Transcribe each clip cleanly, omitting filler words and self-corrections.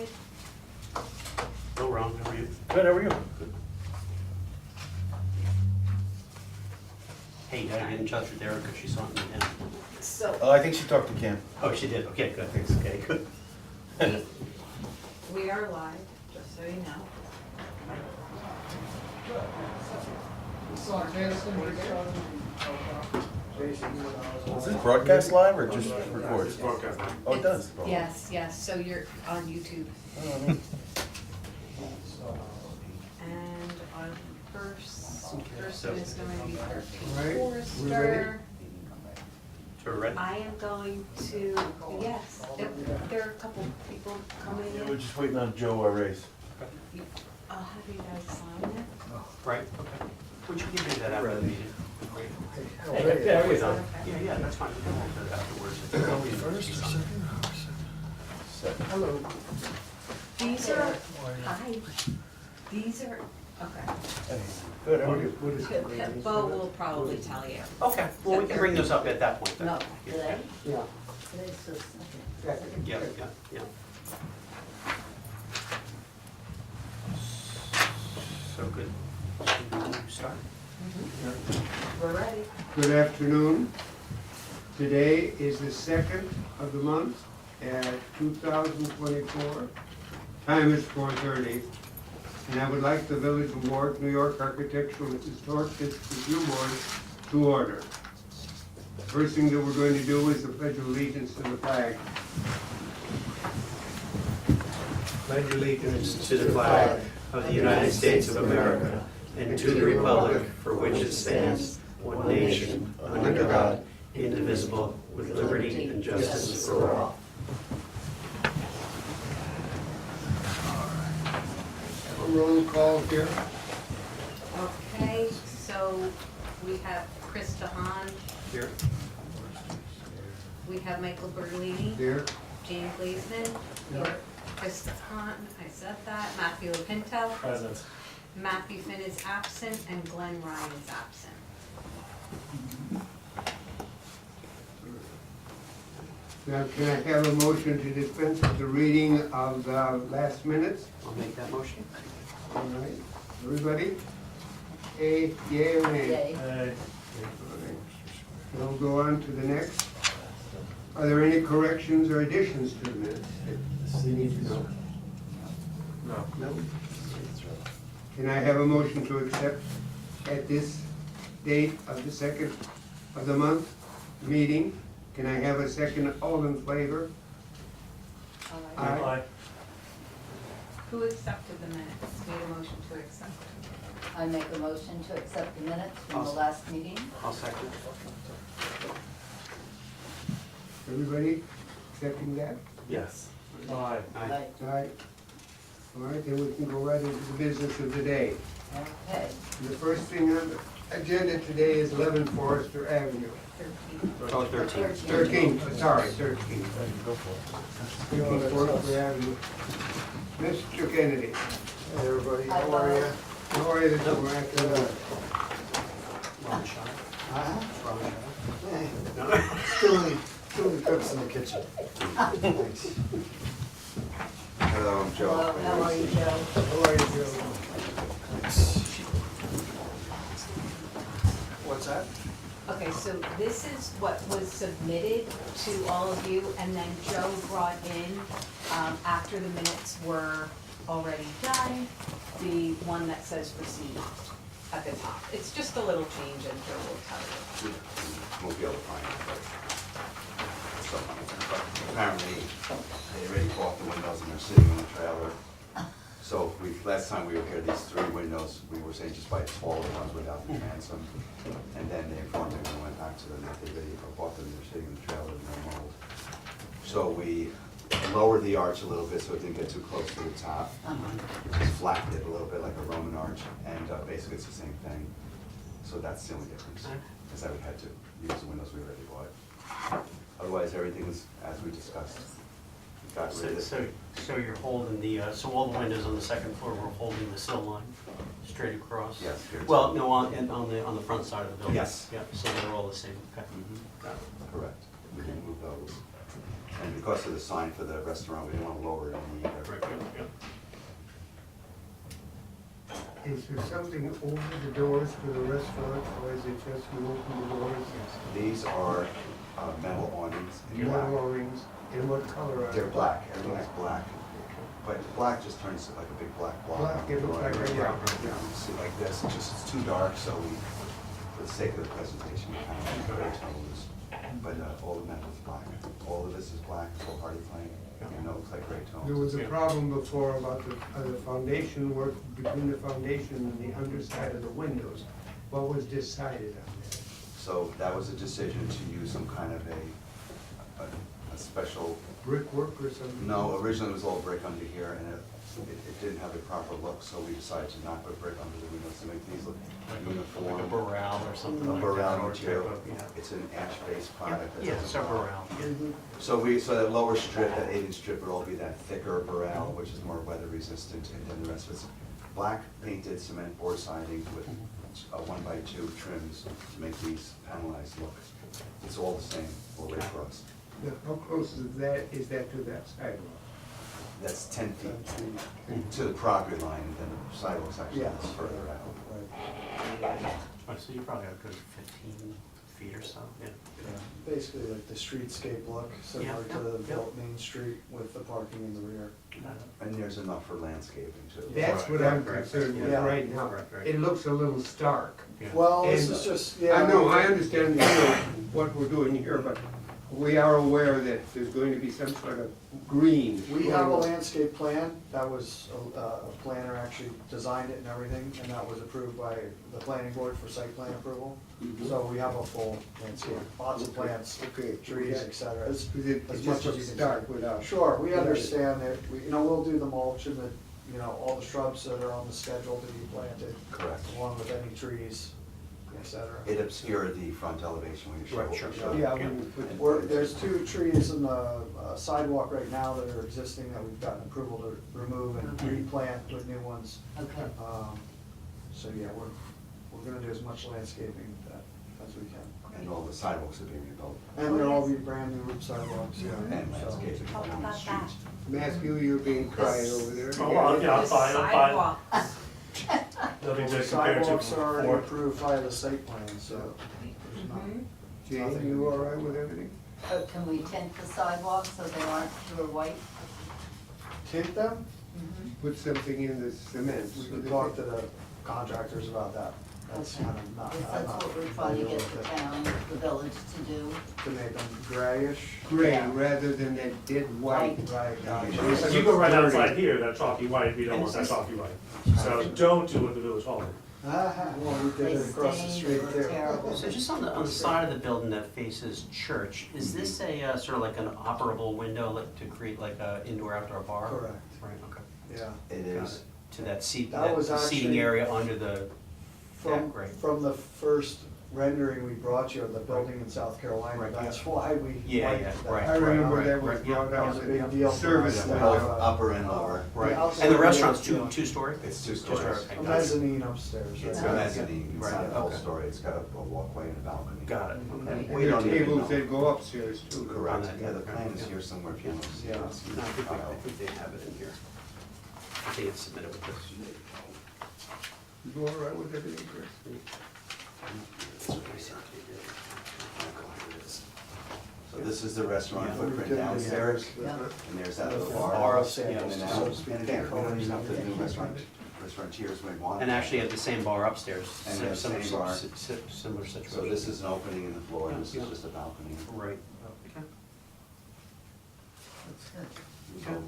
live. No, Ron, how are you? Good, how are you? Good. Hey, I get in touch with Erica, she saw me down. So, I think she talked to Cam. Oh, she did, okay, good, thanks, okay, good. we are live, just so you know. Is this broadcast live or just records? Oh, it does? Yes, yes, so you're on YouTube. Oh, neat. And our first person So- is going to be Right, Forrester. So we're ready? I am going to, yes, there are a couple people coming Yeah, we're in. just waiting on Joe Race. I'll have you guys sign it. Right, okay. Would you give me that after the meeting? Yeah, we Okay. Yeah, that's fine, we can hold that afterwards. Second. Hello. These are, hi, these are, okay. Hey, good, how are you? What is Bo will probably tell you. Okay, well, we can bring those up at that point then. No. Yeah, Today? Yeah. Today's the second. yeah, yeah. So good. Can you start? We're ready. Good afternoon. Today is the second of the month at 2024. Time is 4:30. And I would like the Village of Warwick, New York Architectural and Historic District Review Board to order. The first thing that we're going to do is the Pledge of Allegiance to the flag. Pledge allegiance to the flag of the United States of America and to the republic for which it stands, one nation, under God, indivisible, with liberty and justice for all. A roll call here. Okay, so we have Chris DeHaan, Here? we have Michael Bertolini, Here. Jane Glazeman, Yeah. Chris DeHaan, I said that, Matthew Lopinto. Present. Matthew Finn is absent, and Glenn Ryan is absent. Now, can I have a motion to dispense with the reading of the last minutes? I'll make that motion. All right, everybody? A, yea, or nay? Yay. All right. We'll go on to the next. Are there any corrections or additions to the minutes that we need to know? No. Can I have a motion to accept at this date of the second of the month meeting? Can I have a second? All in favor? Aye. Who accepted the minutes? Made a motion to accept. I make a motion to accept the minutes from the last meeting. I'll second. Everybody accepting that? Yes. Aye. Aye. Aye. All right, then we can go right into the business of the day. Okay. And the first thing on the agenda today is 11 Forester Avenue. 13. Oh, 13. 13, sorry, 13. Go for it. 13 Forester Avenue. Mr. Kennedy. Hey, everybody, Hi, how are you? How are you this afternoon? Wrong shot. Wrong shot. No. Still the cooks in the kitchen. Thanks. Hello, I'm Joe. Hello, how are you, Joe? How are you, Joe? What's that? Okay, so this is what was submitted to all of you, and then Joe brought in, after the minutes were already done, the one that says received at the top. It's just a little change, and Joe will tell you. Won't be able to find it, but but apparently they already bought the windows and they're sitting in the trailer. So last time we were here, these 3 windows, we were saying just buy taller ones without the transom. And then they informed me when I went back to them that they already bought them, they're sitting in the trailer and no mold. So we lowered the arch a little bit so it didn't get too close to the top. Just flattened it a little bit like a Roman arch, and basically it's the same thing. So that's the only difference, is that we had to use the windows we already bought. Otherwise, everything is as we discussed. Got rid of it. So you're holding the, so all the windows on the second floor, we're holding the sill line straight across? Yes, here. Well, no, on the front side of the building? Yes. Yeah, so they're all the same, okay. Mhm. Got it. Correct. We didn't move those. And because of the sign for the restaurant, we didn't want to lower it any either. Right, Is there something over the doors for the restaurant, or is it just you open the doors? These are metal awnings in black. Metal O-rings, and what color are they? They're black, everything's black. But black just turns like a big black block. Black, it looks like a, yeah. You see like this, it's too dark, so we, for the sake of the presentation, we kind of gray tones. But all the metal is black. All of this is black, full hardy plank, and it looks like gray tones. There was a problem before about the foundation work, between the foundation and the underside of the windows. What was decided on that? So that was a decision to use some kind of a special, Brickwork or something? no, originally it was all brick under here, and it didn't have a proper look, so we decided to not put brick under the windows to make these look uniform. Like a Burrell or something A like that. Burrell or material. type of- Yeah. It's an ash-based product. that Yeah, doesn't it's a rot. Burrell. Yeah. So that lower strip, that 8-inch strip, would all be that thicker Burrell, which is more weather resistant, and then the rest of it's black painted cement board siding with 1x2 trims to make these panelized look. It's all the same, all the way across. Now, how close is that to that sidewalk? That's 10 feet to the property line, and then the sidewalk's actually Yes. further out. Oh, so you probably have a good 15 feet or so, yeah. Yeah, basically like the streetscape look, similar Yeah, to the yeah. built Main Street with the parking in the rear. And there's enough for landscaping too. That's what I'm concerned with Yeah. right now. Right, right. It looks a little stark. Yeah. Well, this And- is just, yeah. I know, I understand, what we're doing here, but we are aware that there's going to be some sort of green. We have a landscape plan, that was, a planner actually designed it and everything, and that was approved by the planning board for site plan approval. Mhm. So we have a full landscape, lots of Okay. plants, Okay. trees, et cetera. As Because it as just much as looks you can stark see. without. Sure, we understand that, we'll do the mulch and all the shrubs that are on the schedule to be planted, Correct. along with any trees, et cetera. It obscured the front elevation when you show. Right, sure. Yeah, when you put. There's 2 trees in the sidewalk right now that are existing that we've gotten approval to remove and replant with new ones. Okay. So yeah, we're gonna do as much landscaping as we can. And all the sidewalks are being rebuilt. And they'll all be brand new sidewalks, yeah. And So- landscaping Talk along the about that. streets. Matthew, you're being quiet over there. Oh, well, yeah, I'm The fine, I'm fine. sidewalks. Nothing The to compare to sidewalks are already before. approved via the site plan, so there's not. Mhm. Jane, you all right with everything? Can we tint the sidewalks so they aren't pure white? Tint them, Put something in the cement. we so can that talk they- to the contractors about that. That's Okay. kind of not, Because I'm that's not what we're trying to familiar get with the it. town, the village to do. To make them grayish. Gray Yeah. rather than that dead white. Right, gotcha. If you go right outside here, that chalky white, we don't want that chalky white. So don't do what the village hall did. Well, we They did it across the stained, street they were too. terrible. So just on the side of the building that faces church, is this a sort of like an operable window like to create like a indoor-outdoor bar? Correct. Right, okay. Yeah. It Got is. it. To that seat, That that was seating actually- area under the From, deck, right? from the first rendering we brought you of the building in South Carolina, Right, yeah. that's why we Yeah, liked yeah, that. right. I remember right, that was right, yeah. brought That out was a as big a deal for service us. Yeah, now. both upper and lower. Right, outside and the we restaurant's were doing- two-story? It's 2 Two-story, stories. okay, A got it. mezzanine upstairs, It's right? a mezzanine, it's Right, not a whole okay. story, it's got a walkway and a balcony. Got it, okay. And We the don't even tables know. that go upstairs too. Correct, On that, yeah, the yeah. plan is here somewhere, if you want to see it. Yeah. It's No, I file. think they have it in here. I think it's submitted with this. You go all right with everything, Chris? So this is the restaurant Yeah. footprint downstairs, Yeah. and there's that little The bar. bar, all samples, And then so out, to speak, and again, colors cleaning up the and new everything. restaurateurs may want. And actually at the same bar upstairs, And the similar, same bar. similar situation. So this is an opening in the floor, and this Yeah. is just a balcony. Right. Looks good. So,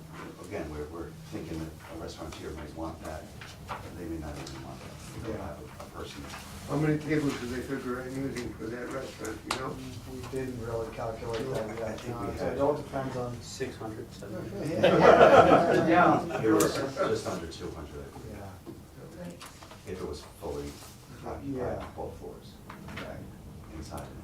again, we're thinking that a restaurateur might want that, they may not even want that, they don't have a person. How many tables do they figure on using for that restaurant, you know? We didn't really calculate that I yet. think we So had- it all depends on. 600, 700. Yeah. It was just under 200, Yeah. Great. if it was fully occupied, Yeah. both floors, okay, inside and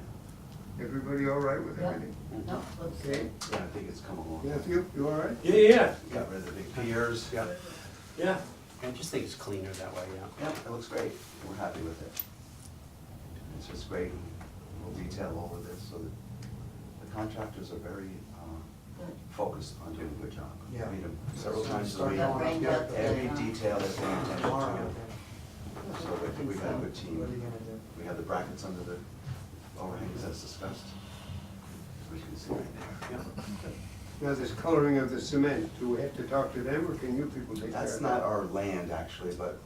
Everybody all right with Yeah. everything? No, looks Okay, good. out. Yeah, I think it's come along. Matthew, you all right? Yeah. Got rid of the big piers. Yeah. I just think it's cleaner that way, yeah. Yeah, it looks great, we're happy with it. It's just great, we'll detail all of this, so that the contractors are very Good. focused on doing a good job. Yeah. I mean, several times a Start week, That rained out every today, huh? detail is being attention Tomorrow, to. okay. So I think we got a good team. What are you gonna do? We have the brackets under the overhangs as discussed. We can see right there. Now, this coloring of the cement, do we have to talk to them, or can you people take care of that? That's not our land, actually, but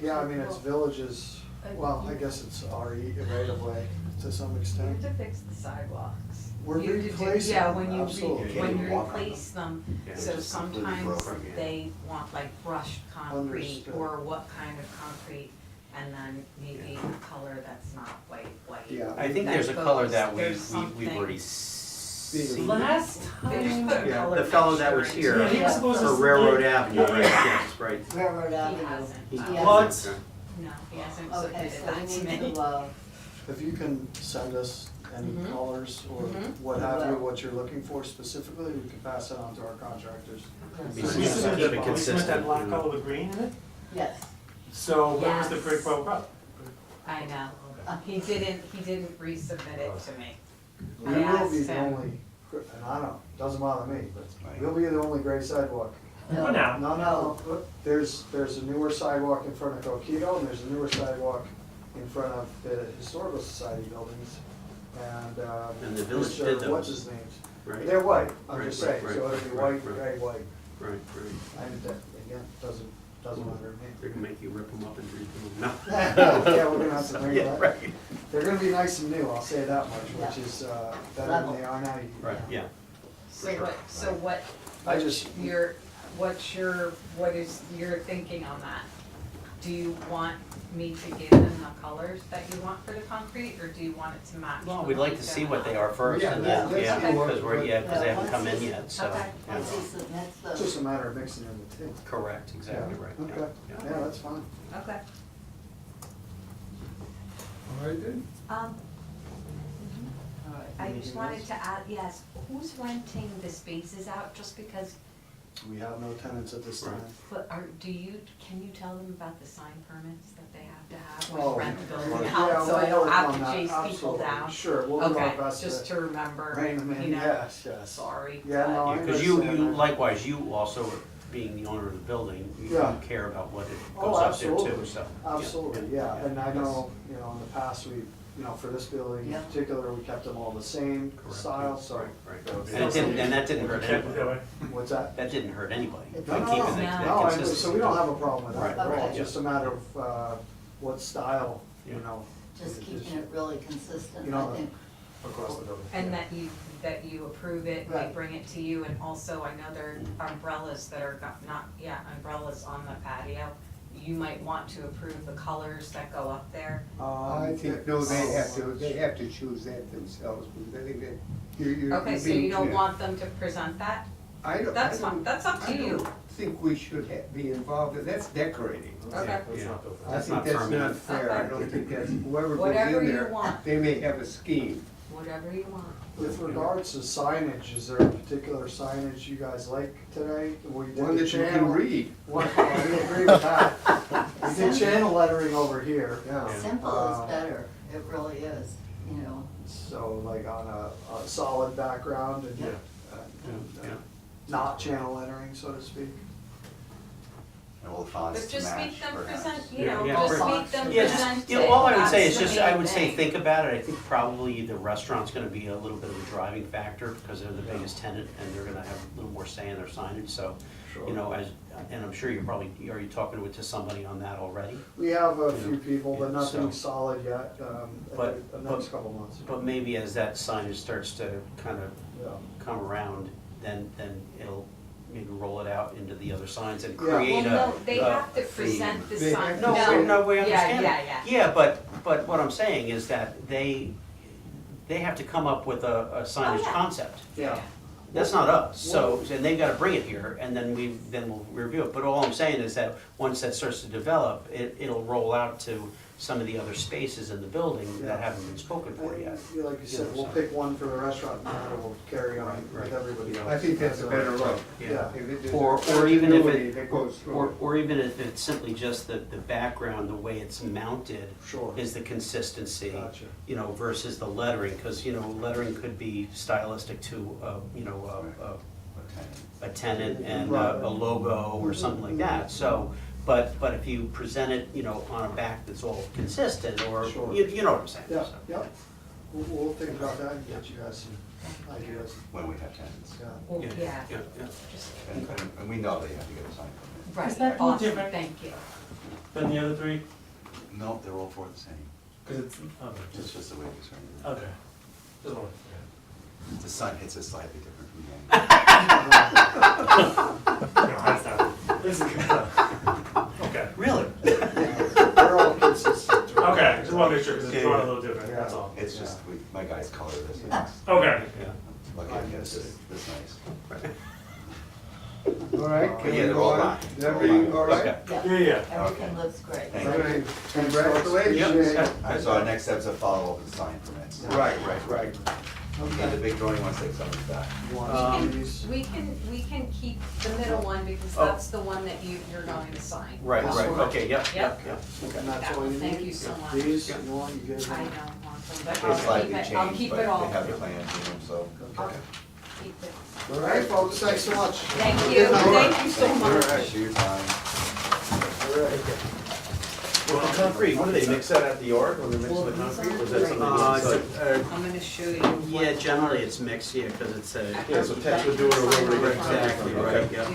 Yeah, I mean, it's villages, well, I guess it's RE right of way to some You extent. have to fix the sidewalks. We're You have to do- replacing Yeah, them, when you, absolutely. when Can't you even walk on replace them, Yeah, so just completely sometimes broken, yeah. they want like brushed concrete, Understood. or what kind of concrete, and then maybe a color that's not white. Yeah. I think That there's a color goes- that there's we've something- already seen. Last They just time. put a Yeah, color the fellow that was fixture here, into he was it. supposed for to- Railroad Avenue, right, Yeah. yes, right. Railroad He Avenue. hasn't. He- Yeah. What? No, he hasn't Okay, submitted so that to we need me. to, If you can send us any Mhm. colors or Mhm. what have you, Well. what you're looking for specifically, we can pass it on to our contractors. Be So we consistent, submitted keep it we submitted consistent, that black you know. color with green in it? yes. So when was the Yes. quid pro quo? I know. He didn't resubmit it to me. We I will asked be the him. only, and I don't know, doesn't bother me, but Right. we'll be the only gray sidewalk. For now. No, there's a newer sidewalk in front of Coquito, and there's a newer sidewalk in front of the Historical Society buildings, and, And the village Mr. did those. What's his names? Right, They're white, I'm Right, just saying, right, so it'll be right, white, right. gray, white. right, right. And that, again, doesn't matter to me. They can make you rip them up and read them. No. Yeah, we're gonna have to bring Yeah, that. right, They're gonna be nice and new, I'll say that much, which Yeah. is, better than they are now. right, yeah. So what, I just- what is your thinking on that? Do you want me to give them the colors that you want for the concrete, or do you want it to match? Well, what we'd like we've to see done what they now? are first, Yeah, and then, let's yeah, see what- because they haven't come in yet, so. Okay. yeah. Once he submits It's the, just a matter of mixing in the two. Correct, exactly right, yeah, Okay, yeah. yeah, that's fine. Okay. All right then. all right. I just Anything wanted else? to add, yes, who's renting the spaces out, just because, We have no tenants at this time. Right. but can you tell them about the sign permits that they have to have Oh, when rent the building yeah, out, so I we'll don't work have on to that, chase people absolutely. down? Sure, we'll do our Okay, best just to to remember, rein them in, you know, yes, yes. sorry. Yeah, no, I Because you understand that. likewise, you also, being the owner of the building, you Yeah. care about what it Oh, goes up there absolutely. too, so. Absolutely, yeah, and I know, in the past, for this building in Yeah. particular, we kept them all the same Correct. style, so. Right, right. that would be- And that didn't hurt Kept it that anybody. way. What's that? That didn't hurt anybody. It's by No, keeping no, the- no. the No, consistency. so we don't have a problem with that Right, at all, right, it's yeah. just a matter of, what style, Yeah. Just keeping it really consistent, You know, I think. Across the building. And that you approve it, they Right. bring it to you, and also I know there are umbrellas that are umbrellas on the patio. You might want to approve the colors that go up there. I think, no, they have to choose that themselves, because I think that you're. Okay, so you don't want them to present that? That's fine, that's up to I you. don't think we should be involved, that's decorating. Okay. That's Yeah. not the. I That's think not that's not permanent. fair, I Okay. don't think that's, whoever goes Whatever in you there, want. they may have a scheme. Whatever you want. With regards to signage, is there a particular signage you guys like today? We did One the that you can channel- read. One, we agree with that. We did channel lettering over here. Yeah. Simple is better, it really is, So like on a solid background and, Yeah. Yeah. not channel lettering, so to speak. And all the fonts But to just match make them perhaps. present, Yeah, yeah, just right. make them Yeah, present just, it. all I would say That's is the just, I main would say, thing. think about it, I think probably the restaurant's gonna be a little bit of a driving factor, because they're the biggest tenant, and they're gonna have a little more say in their signage, so, you know, and I'm sure are you talking to somebody on that already? We have a Yeah. few people, but Yeah, nothing so- solid yet, But- the next couple months. But maybe as that signage starts to kind of Yeah. come around, then it'll maybe roll it out into the other signs and Yeah. create a. Well, no, they a have to theme. present the They sign. have No, no, we Yeah, understand. yeah. Yeah, but what I'm saying is that they have to come up with a signage Oh, yeah. concept. Yeah. That's not us, so, and they've gotta bring it here, and then we'll review it. But all I'm saying is that, once that starts to develop, it'll roll out to some of the other spaces in the building that haven't been spoken for yet. Yeah, like you said, Yeah, we'll so- pick one for the restaurant, and then we'll carry on Right, with right. everybody else. I think that's a better look. Yeah. If it is Or a even if continuity it, that goes through. or even if it's simply just the background, the way it's mounted Sure. is the consistency. Gotcha. Versus the lettering, because, lettering could be stylistic to, a tenant and a logo or something like that. So, but if you present it, you know, on a back that's all consistent, or, Sure. you know what I'm saying? Yeah, so. yeah. We'll think about that and get you guys some ideas. When we have tenants. Yeah. Well, Yeah, yeah, yeah, yeah. just, And we know they have to get a sign permit. right, Is that any awesome, different? thank you. Then the other three? No, they're all four the same. Cause it's, okay, It's just the way it's turned. okay. Just one, The sun hits it slightly different from the okay. No, that's not, this is good. Okay. Really? They're all consistent. Okay, just wanna make sure, cause it's drawn a little different, that's all. angle. It's just, my guys color this, and it's Okay. lucky I get this nice. All right, can we Yeah, they're go all on? lined. Is everything all right? Okay. Yeah, yeah. Everything looks great. Thank All you. right, congratulations. Yep. So our next steps are follow up with the sign permits. Right, right. You need the big drawing once they come back. You want Um, some of these? We can keep the middle one because that's the one that you're going to sign. Right, right, okay, yep, yep, Yep. yep, okay. And that's That all you one, need? thank you so much. These, you want, you get I them? know, awesome, but They I'll slightly keep it, changed, I'll keep but it all. they have the plans in them, so. I'll keep it. All right, folks, thanks so much. Thank you, thank you so much. Thanks for your time. All right. Well, the concrete, what do they mix that at the yard when they mix the concrete? Or is that something that's I'm gonna show you. what- Yeah, generally it's mixed, yeah, because it's a. yeah, so Tex would do it or whoever they get concrete Exactly, from, right, okay. yeah,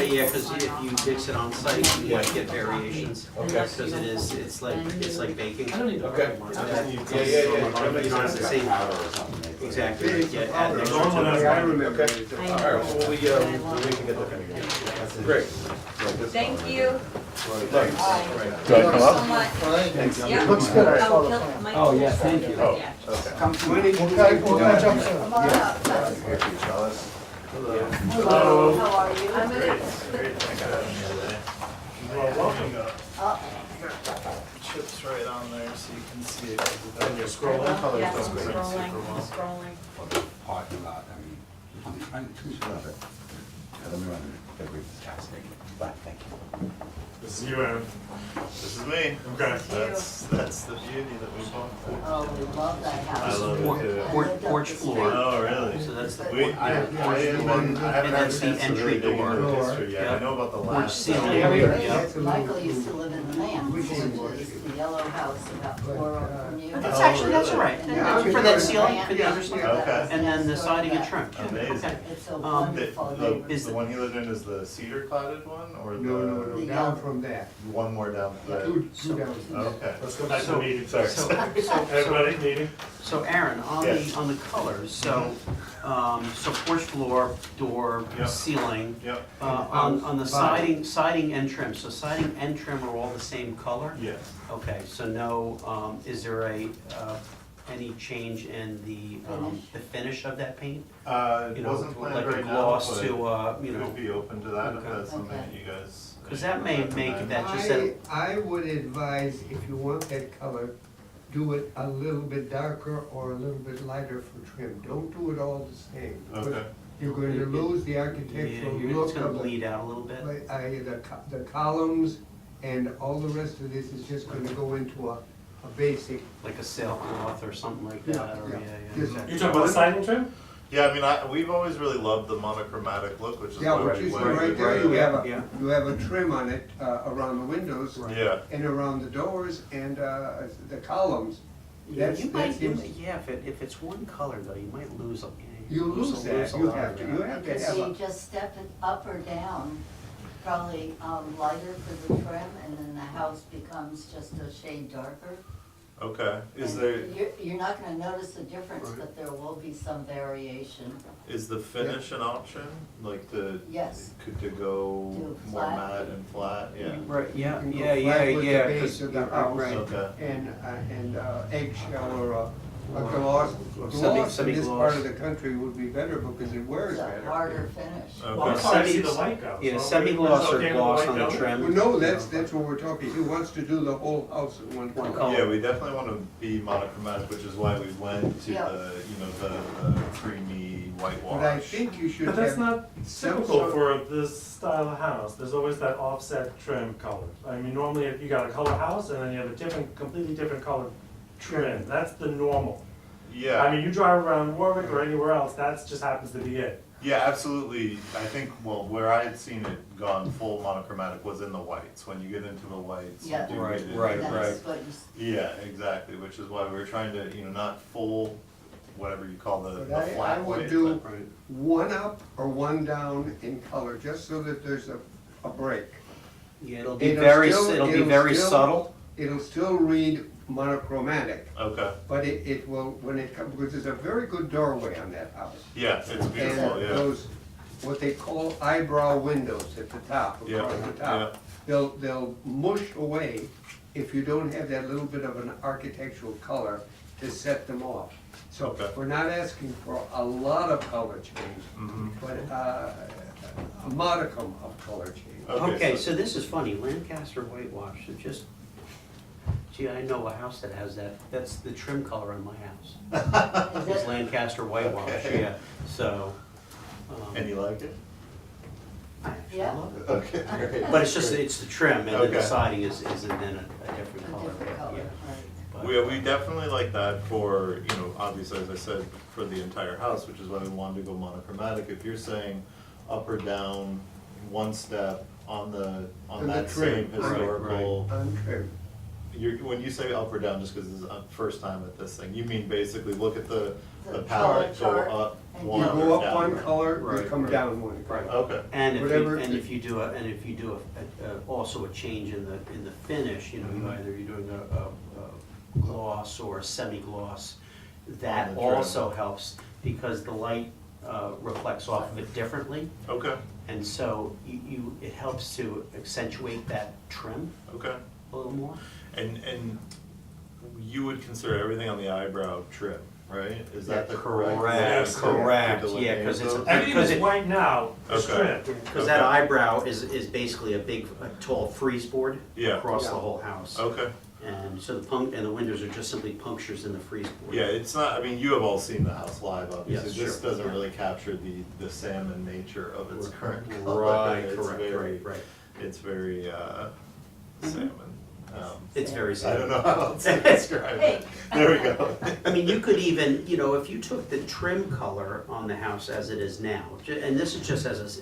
yeah, because if you mix it on site, you might get variations. Okay. Because it's like baking. Okay. Yeah, yeah. You don't have the same, Powder or something. exactly, right, yeah, add an The extra only one to that's it. I remember. Okay. it. I All know. right, well, we can get looking again. Great. Thank you. Thanks. Thank you so much. Yeah. Looks good, I saw the He'll- plan. Mike Oh, will yeah, send thank it, you. Oh, yeah. okay. When did you We'll guys catch up soon. Come on up. Hello. How are you? I'm gonna, Well, welcome. Oh, Chips right on there so you can see it. And you're scrolling? yeah, I'm scrolling. Parking lot, I mean, I'm too sure of it. Let me run it, every tax thing. But thank you. This is you, Aaron. This is me. Okay. That's the beauty that we bought. oh, we love that I house. love it too. I lived up Porch the floor. street. Oh, really? So that's the We, I haven't haven't had a that's the chance to really entry dig into the door. history yet. I know about the Porch last. ceiling. Michael Yeah. Michael used to live in the man, which is the yellow house about 4 over from you. That's actually, that's all right. Yeah. For that ceiling, for the Yeah. underside, Okay. and then the siding and trim. Amazing. Okay. It's a The, wonderful neighborhood. Is the one he lived in is the cedar cladded one, or the? No, down from that. One more down the. Two down. Okay. Let's go back to the So- meeting. Sorry. So, Everybody, meeting? so Aaron, Yes. on the colors, so porch floor, door, Yep. ceiling, Yep, on the siding and trim, so siding and trim are all the same color? yes. Okay, so no, is there any change in the finish of that paint? It You know, wasn't planned like a right now, gloss but to, you could know, be open to that if Okay. that's something that Okay. you guys. because that may make recommend. that just that, I would advise, if you want that color, do it a little bit darker or a little bit lighter for trim. Don't do it all the same. Okay. You're going to lose the yeah, architectural it's look gonna of it. bleed out a little bit. But the columns and all the rest of this is just gonna go into a basic. Like a sailcloth or something like Yeah, that, or, yeah. yeah, Just- exactly. You talking about the siding trim? Yeah, I mean, we've always really loved the monochromatic look, which is Yeah, why what we you see went right with there, it. Yeah. you have a trim on it, around the windows Yeah, and around the doors and, the columns. Yeah, That's- you might, that seems- yeah, if it's one color though, you might lose a. You lose that, a you lot have of to, that. you have to Because have you a, just step it up or down, probably lighter for the trim, and then the house becomes just a shade darker. okay. Is And there, You're not gonna notice the difference, Right. but there will be some variation. is the finish an option? Like to, Yes. could to go Do more flat. matte and flat, yeah. Right, yeah, You can go yeah, yeah, flat with the yeah, base 'cause- of the house. right. Okay. and eggshell or a gloss. Or Gloss in this semi-gloss. part of the country would be better because it wears It's a better. harder finish. Okay. Well, that's why I see the white go. Yeah, So semi-gloss we're or okay with gloss white on the go? Well, trim. no, that's what we're talking, he wants to do the whole house in one One color. color. Yeah, we definitely want to be monochromatic, which is why we went to Yeah. the, the creamy whitewash. But I think you should But that's have, not some typical sort- for this style of house. There's always that offset trim color. I mean, normally if you got a color house and then you have a different, completely different colored trim. That's the normal. I Yeah, mean, you drive around Warwick or anywhere else, that's just happens to be it. Yeah, absolutely. I think, well, where I had seen it gone full monochromatic was in the whites. When you get into the whites, you Yeah. do Right, get into right, the- That's what you, Yeah, exactly, which is why we were trying to, not full, whatever you call the But I flat would white. do but- Right. one up or one down in color, just so that there's a break. Yeah, it'll be It'll very, still- it'll be it'll very still- subtle. It'll still read monochromatic, Okay, but it will, when it comes, because there's a very good doorway on that house. yeah, it's beautiful, And yeah. those, what they call eyebrow windows at the top, Yeah, across the top, they'll mush away if you don't have that little bit of an architectural color to set them off. So Okay. we're not asking for a lot of color change, Mhm. but a modicum of color change. Okay, so this is funny, Lancaster whitewash, it just, gee, I know a house that has that, that's the trim color on my house. is It's it, Lancaster whitewash, Okay. yeah, so. And you like it? I actually Yeah. love it. Okay, great. But it's just, it's the trim, and then the Okay. siding is then a different a color. different color, yeah. right? But- We definitely like that for, obviously, as I said, for the entire house, which is why we wanted to go monochromatic. If you're saying up or down, one step on And the that trim, same right, historical. On trim. When you say up or down, just because this is first time at this thing, you mean basically look at the The palette, go chart, up and You one or go up down one one. color, you Right, come right. down one color. Okay, And Whatever- if you do also a change in the finish, Mhm. either you're doing a gloss or a semi-gloss, that On the trim. also helps because the light reflects off of it differently. okay, And so it helps to accentuate that trim okay. a little more. And you would consider everything on the eyebrow trim, right? Is that the correct? Correct, way to correct, yeah, delineate 'cause it's a- those? Everything Because that's it- white now is Okay. trim. Because that eyebrow is basically a tall frieze board Yeah. across the Yeah. whole house. Okay, And so the windows are just simply punctures in the frieze board. yeah, it's not, I mean, you have all seen the house live, obviously. Yes, This sure. doesn't really capture the salmon nature of its current color. Right, It's correct, very- right. It's very salmon. It's very I simple. don't know how else to describe it. There we go. I mean, you could even, if you took the trim color on the house as it is now, and this is just as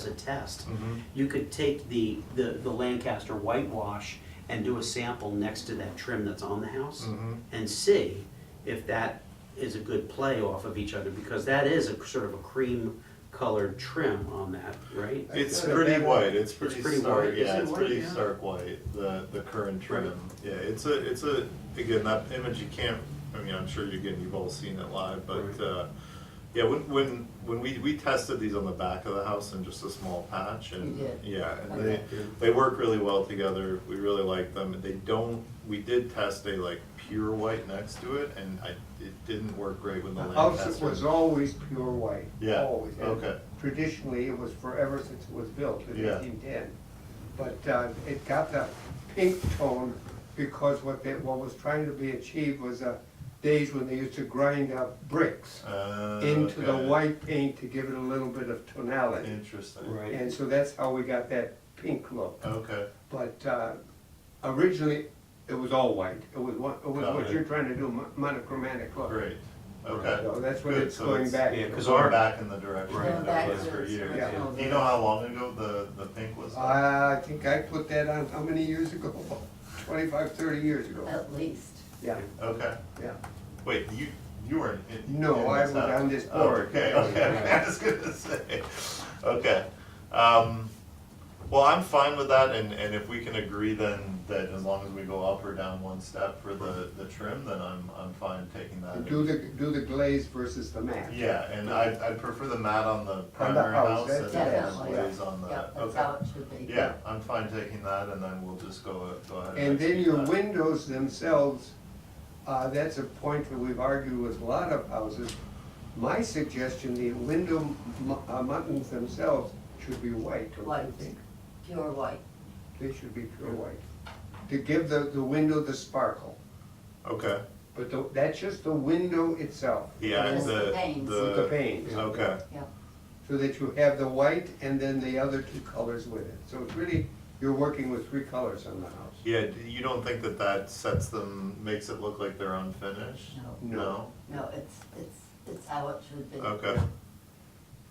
a test, Mhm. you could take the Lancaster whitewash and do a sample next to that trim that's on the house Mhm. and see if that is a good play off of each other, because that is a sort of a cream colored trim on that, right? It's That's pretty better. white, it's pretty pretty stark, white. Is yeah, it it's white? pretty Yeah. stark white, the current trim. Yeah, it's a, again, that image you can't, I mean, I'm sure you've all seen it live, but, Right. yeah, when we tested these on the back of the house in just a small patch, and, You did? yeah, and Okay. they work really well together, we really like them. We did test a pure white next to it, and it didn't work great with the The house Lancaster. was always pure white, Yeah, always. And okay. Traditionally, it was forever since it was built in Yeah. 1810. But it got the pink tone because what was trying to be achieved was days when they used to grind up bricks into the Okay. white paint to give it a little bit of tonality. Interesting. Right. And so that's how we got that pink look. Okay, But originally, it was all white. It was Got what it. you're trying to do, monochromatic look. great, okay. So that's what Good, it's so going back. Yeah, to. 'cause Going our- back in the direction Right. that Back it was to for its years. original Do you know how long ago the pink was? I think I put that on, how many years ago? 25, 30 years ago. At least. Yeah, Okay, yeah. wait, you weren't in? No, in I this was house? on this Oh, board. okay, I was gonna say, okay. Well, I'm fine with that, and if we can agree then that as long as we go up or down one step for the trim, then I'm fine taking that. Do the glaze versus the matte. Yeah, and I'd prefer the matte on the primary house, house that's and it. then the Definitely. glaze on the, Yep, that's okay. how it should be. Yeah, I'm fine taking that, and then we'll just go ahead and And then execute your that. windows themselves, that's a point that we've argued with a lot of houses. My suggestion, the window muttons themselves should be white, don't you White. think? Pure white. They should be pure white. To give the window the sparkle. Okay, But that's just the window itself. yeah, Just the the, panes. With the panes. okay, Yep. So that you have the white and then the other two colors with it. So it's really, you're working with three colors on the house. yeah, you don't think that sets them, makes it look like they're unfinished? No, No. no, it's how it should be. Okay,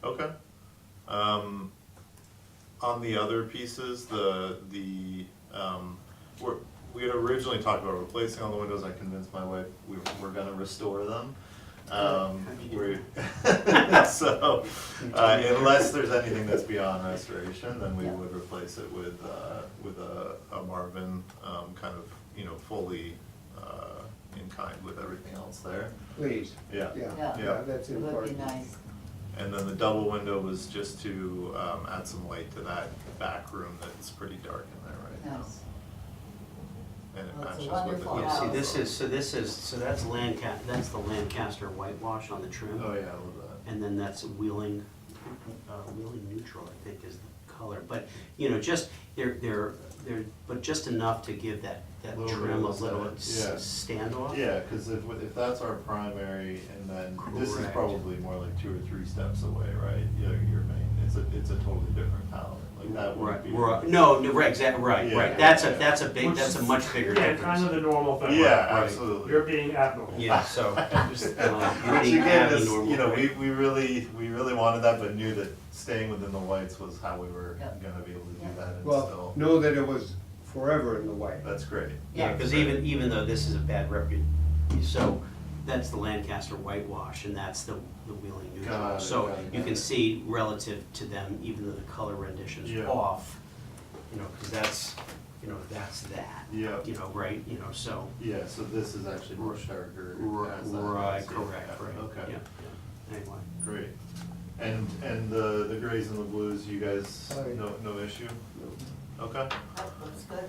Okay. On the other pieces, we had originally talked about replacing all the windows. I convinced my wife we're gonna restore them. we- So, unless there's anything that's beyond restoration, then we Yeah. would replace it with a Marvin, kind of, you know, fully, in kind with everything else there. Please. Yeah. Yeah, that's It would be important. nice. And then the double window was just to, add some light to that back room that's pretty dark in there right now. Nice. And it Well, it's a matches with the. wonderful Yeah, see, house. so that's that's the Lancaster whitewash on the trim. Oh, yeah, I love that. And then that's wheeling neutral, I think is the color, but, you know, just, they're, but just enough to give that Little trim bit a of little aesthetic, yeah. standoff. Yeah, cause if that's our primary, and then this is Correct. probably more like 2 or 3 steps away, right? Your main, it's a totally different palette, like that would Right, be. right, no, right, exactly, right, Yeah. right, that's a big, Which that's a is- much bigger Yeah, difference. kind of the normal thing. Yeah, Right. absolutely. You're being abnormal. Yeah, so, you're Which being again is, abnormal, you know, right? we really wanted that, but knew that staying within the whites was how we were Yep. gonna be able to do Yeah. that and Well, still. know that it was forever in the white. That's great. Yeah, because even though this is a bad so that's the Lancaster whitewash, and that's the wheeling Got neutral. it, So got it, you got can it. see relative to them, even though the color rendition's Yeah. off, you know, because that's, you know, that's that. Yeah. You know, right, you know, so, Yeah, so this is actually much darker. as that right, is, yeah, correct, yeah, right, Okay. yeah. Anyway, Great. And the grays and the blues, you guys, Oh, yeah. no issue? Okay. That looks good.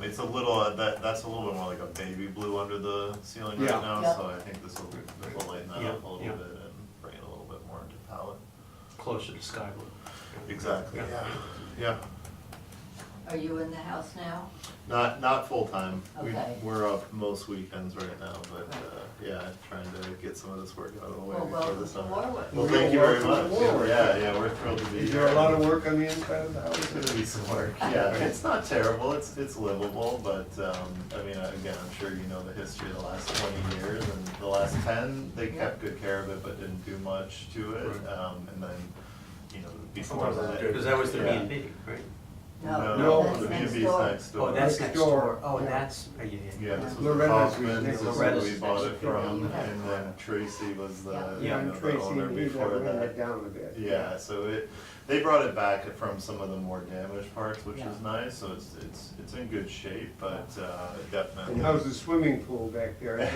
It's a little, that's a little bit more like a baby blue under the ceiling right Yeah. now, Yep. so I think this will lighten that Yeah, up a little yeah. bit and bring it a little bit more into palette. closer to sky blue. Exactly, Yeah. yeah. Are you in the house now? Not full-time. Okay. We're up most weekends right now, but, yeah, trying to get some of this work out of the way Well, before welcome the to summer. Warwick. Well, thank you very Welcome much. to Warwick. Yeah, we're thrilled to be here. Is there a lot of work on the inside of the house? There's gonna be some work, yeah, it's not terrible, it's livable, but, I mean, again, I'm sure you know the history of the last 20 years, and the last 10, they kept good care of it, but didn't do much to it, and then, you know, before Sometimes that. it's Because that was the Yeah. B&B, right? No, that's the next B&B's door. next door. Oh, that's Next next door, door, oh, yeah. that's, yeah. Yeah, this was the Loretta's Kaufmans, next this is door. where we bought it Yeah. from, and then Tracy was the, Yeah. you Yeah, know, and the Tracy, owner and he before ran that. it down a bit. Yeah, so they brought it back from some of the more damaged parts, which Yeah. is nice, so it's in good shape, but, definitely. And how's the swimming pool back there?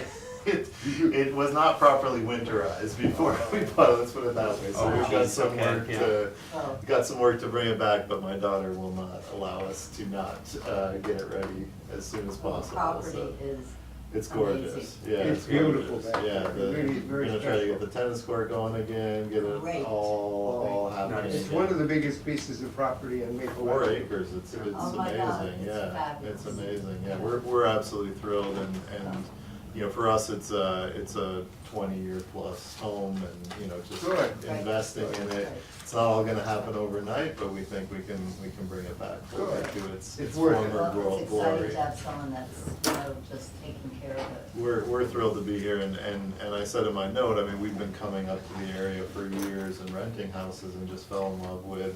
It was not properly winterized before we bought it, let's put it that way, so Oh, we've got geez, some okay, work yeah. to, Oh, got some work to bring it back, but my daughter will not allow us to not, get it ready as soon as well, the possible, property so. is, It's gorgeous, amazing. yeah. It's beautiful gorgeous. back Yeah, there. the, Really, very we're gonna try to get special. the tennis court going again, get it Great. all happening It's again. one of the biggest pieces of property in Maple 4 Island. acres, it's Oh my God, amazing, it's yeah, fabulous. it's amazing, yeah, we're absolutely thrilled, and, you know, for us, it's a 20-year plus home, and, you know, just Good. investing in it. It's not all gonna happen overnight, but we think we can bring it back forward Good. to its It's worth it. former well, it's exciting glory. to have someone that's, you know, just taking care of it. We're thrilled to be here, and I said in my note, I mean, we've been coming up to the area for years and renting houses, and just fell in love with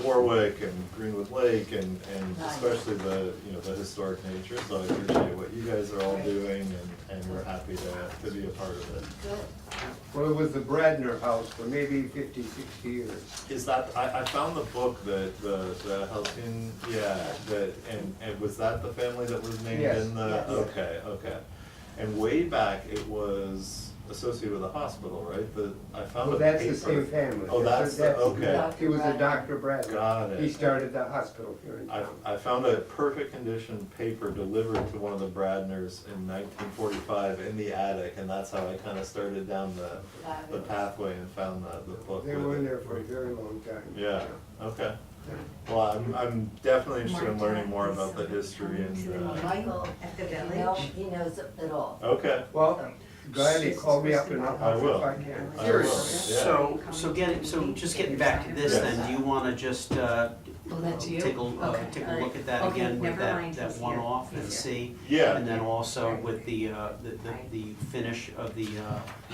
Warwick and Greenwood Lake, and Nice. especially the, you know, the historic nature, so I appreciate what you guys are all Great. doing, and we're happy to be a part of it. Good. Well, it was the Bradner house for maybe 50, 60 years. Is that, I found the book that, the Halcyon, yeah, that, and was that the family that was named Yes. in the? Yes. Okay. And way back, it was associated with a hospital, right? I found Well, a that's paper. the same family. Oh, that's the, okay. Yeah. He was a Dr. Bradner. Got it. He started the hospital here in town. I found a perfect condition paper delivered to one of the Bradners in 1945 in the attic, and that's how I kind of started down the Fabulous. pathway and found the book. They with were in it. there for a very long time. Yeah, okay. Well, I'm definitely interested in learning more about the history and, Michael, At the you know, he knows it all. okay, Well, gladly call me up and I'll I help will. if I can. I will, Seriously. yeah. So just getting back to this then, do you wanna just, Oh, that's you? take a Okay, take a all look right. at that Okay, again with never mind, that he's one here. off and He's see. Yeah. And then also Right. with the finish of the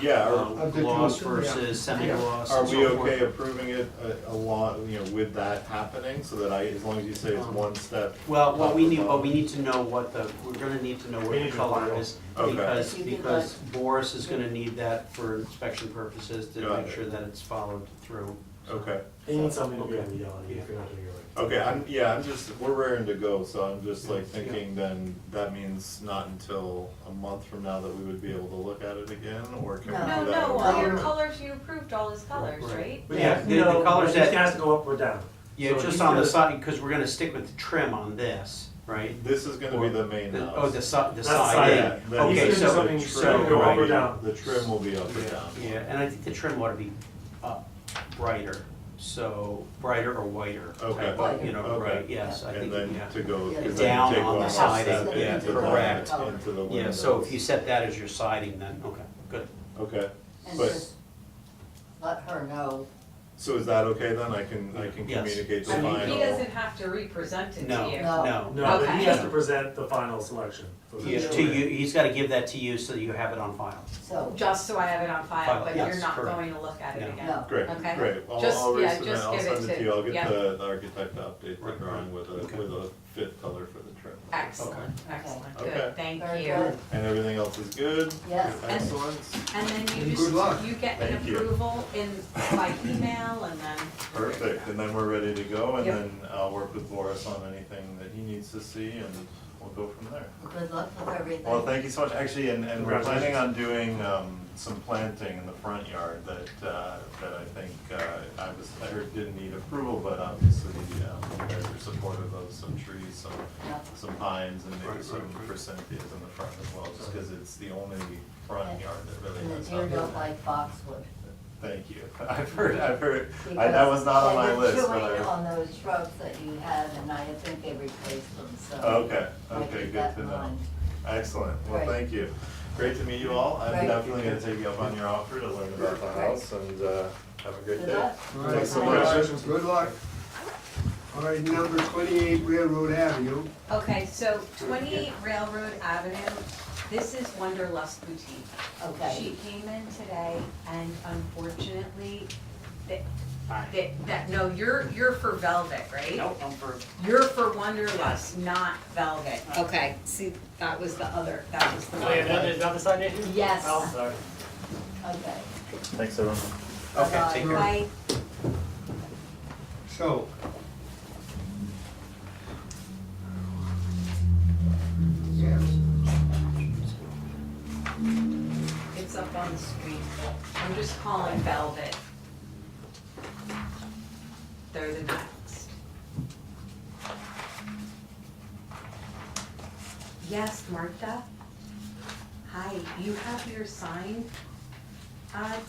Yeah, Of the gloss two, versus semi-gloss are and we so forth. okay approving it along, with that happening, so that as long as you say it's one step? Well, top we or need bottom? to know we're gonna need to know We what need the the color final. is. Okay. Because, If you could because Boris is gonna need that for inspection purposes to Got make it. sure that it's followed through. Okay, You need something to be able to yell at you if you're not doing it right. okay, I'm just, we're raring to go, so I'm just like thinking then that means not until a month from now that we would be able to look at it again, or can we do No, that? No, over- all your colors, you approved all his colors, Right. right? But yeah, the No, colors it just that, has to go up or down. yeah, So just he's on the gonna- side, because we're gonna stick with the trim on this, right? This is gonna be the main house. Oh, the side, the That's side. side. Yeah, then Okay, He's so, gonna do something, the so trim go will up or be- down. The trim will be up or down. Yeah, and I think the trim ought to be brighter, so brighter or whiter. Okay. But, you know, Okay. right, yes, I think, And then yeah. to go, Yeah. because then Down take on one the more side, step yeah, into the correct. into the Yeah, windows. so if you set that as your siding, then, okay, good. Okay, And but, just let her know. so is that okay then? I can Yes. communicate the I final. mean, he doesn't have to represent it to No, you. no. No, but he Okay. has to present the final selection. for the Yeah, jury. to you, he's gotta give that to you so you have it on file. So, Just so I have it on file, File, but yes, you're not correct. going to look at it No. again. no. Great, Okay. great. I'll Just- I'll yeah, resubmit, just I'll give it send it to- to you. I'll get yeah. the architect to update the Right, drawing with okay. a fit color for the trim. Excellent, excellent, Okay. good, thank Very you. good. And everything else is good? Yes. Excellent. And then you And just, good luck. you get an Thank you. approval by email and then. Perfect, and then we're ready to go, and Yep. then I'll work with Boris on anything that he needs to see, and we'll go from there. Good luck with everything. Well, thank you so much, actually, and we're planning Congratulations. on doing some planting in the front yard that I think I heard didn't need approval, but obviously you guys are supportive of some trees, Yeah. some pines, and maybe Right, some right, right. chrysanthemums in the front as well, just because it's the only front yard that really And the has. deer don't like boxwood. Thank you, I've heard, that Because was not on my they've list, been but chewing I. on those shrubs that you had, and I think they replaced them, so. Okay, I okay, keep good that to in know. mind. Excellent, well, Great. thank you. Great to meet you all. I'm Great. definitely gonna take you up on your offer to learn about the Great. house, and have a great Good day. luck. All right, Thanks so congratulations. much. Good luck. All right, number 28 Railroad Avenue. Okay, so 28 Railroad Avenue, this is Wanderlust Boutique. Okay. She came in today and unfortunately, Aye. no, you're for Velvet, right? Nope, I'm for. You're for Wanderlust, not Velvet. Okay, see, that was the other, that was the one. Another side issue? Yes. Oh, sorry. Okay. Thanks, everyone. Okay, take care. Bye. So. Yes. It's up on the screen. I'm just calling Velvet. They're the next. Yes, Martha? Hi, you have your sign,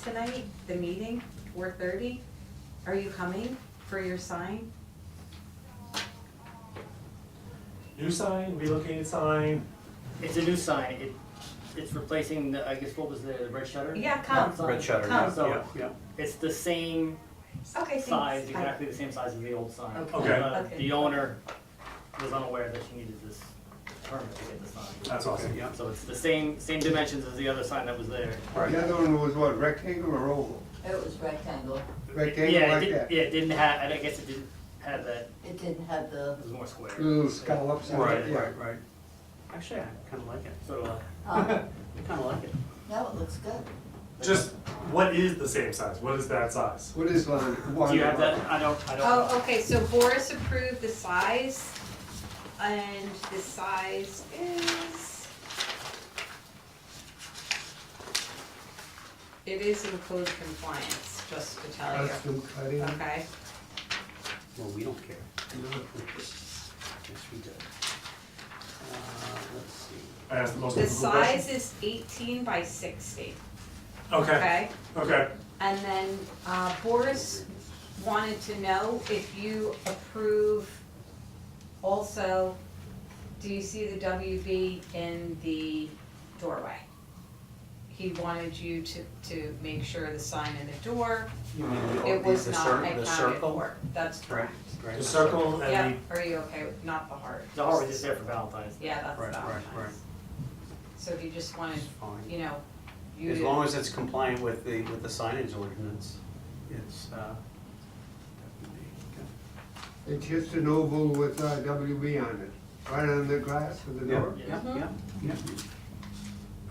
tonight, the meeting, 4:30? Are you coming for your sign? New sign, relocated sign, It's a new sign. It's replacing the, I guess, what was the red shutter? Yeah, come. Sign. Red shutter, Come. yeah, So- yeah, yeah. It's the same Okay, thanks. size, Bye. exactly the same size as the old sign. Okay. Okay. Okay. The owner was unaware that she needed this permit to get the sign. that's awesome. Yeah. So it's the same dimensions as the other sign that was there. The other one was what, rectangle or oval? It was rectangle. Rectangle Yeah, like it that? did, yeah, it didn't have, I guess it didn't have that, It didn't have the, it was more square. Little scallops on it, Right, yeah. right. Actually, I kinda like it. So, um, I kinda like it. no, it looks good. Just, what is the same size? What is that size? What is one? do you have that? I don't know. Oh, okay, so Boris approved the size, and the size is, it is in code compliance, just to tell you, Custom cutting. okay? Well, we don't care. Yes, we do. Let's see. I asked the most The difficult question. size is 18 by 60, Okay, okay? okay. And then Boris wanted to know if you approve also, do you see the WB in the doorway? he wanted you to make sure the sign in the door, You mean it was the not cir- the accounted circle? for. That's correct. Right. The circle Yeah, and are you okay with, not the heart? The heart was just there for Valentine's. Yeah, that's Right, right, Valentine's. right. So he just wanted, Fine. you know, you As to. long as it's compliant with the signage ordinance, it's, definitely, It's just an oval with WB on it, right on the glass of the yeah, door. yeah, yeah, yeah.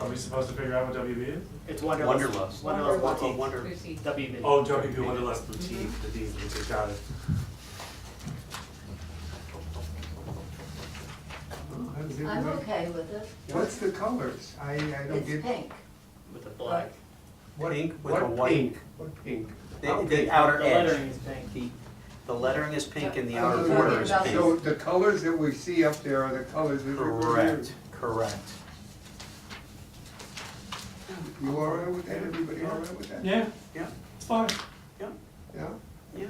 are we supposed to figure out what WB is? It's Wanderlust. Wanderlust. Wanderlust Oh, Boutique. Wonder. Lucy. WB. Oh, WB Wanderlust Boutique, the D, okay, got it. Oh, how does it I'm look? okay with it. What's the colors? I don't It's get. pink. With the black. What Pink with what a white- pink? What pink? The outer The edge. lettering is pink. The lettering is pink and the Yeah. outer Oh, border you're is talking So pink. the colors that we see up there are the colors that we're Correct, correct. You all right with that? Everybody all right with that? Yeah, Yeah, it's fine. Yeah? yeah.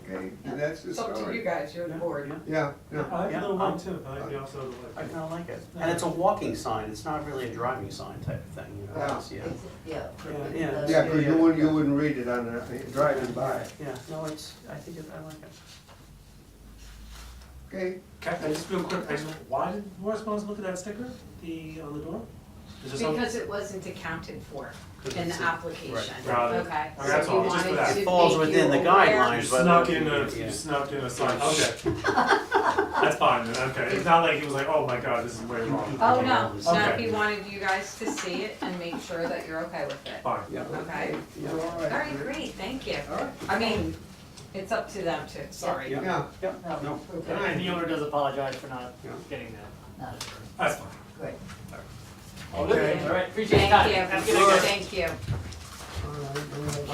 Okay, that's the It's up to you story. guys, you're the board. Yeah, I yeah. like Yeah, the little one too, I like the also the I like. kinda like it. And it's a walking sign, it's not really a driving sign type of thing, you know, Yeah. it's, yeah. Yeah. Yeah. Yeah, because you wouldn't read it on the, driving by. Yeah, no, it's, I think I like it. Okay, Captain, just real quick, why did we're supposed to look at that sticker, on the door? Is there some- Because it wasn't accounted for in the application. Got it. Okay, Okay, that's so all, you just for wanted that. to It falls make within you the aware. guidelines, You but. snuck in yeah. you snuck in a sign, okay. That's fine, then, okay, it's not like it was like, oh my god, this is way wrong. Oh, no, no, Okay. he wanted you guys to see it and make sure that you're okay with it. Fine. yeah. Okay. You're all All right. right, great, thank you. All right. I mean, it's up to them too, sorry. Yeah. Yeah. Yeah, no, And the owner does apologize for not Yeah. getting that. No, That's fine. great. Okay. All right, appreciate your time. Thank you, Have a good night, guys. thank you.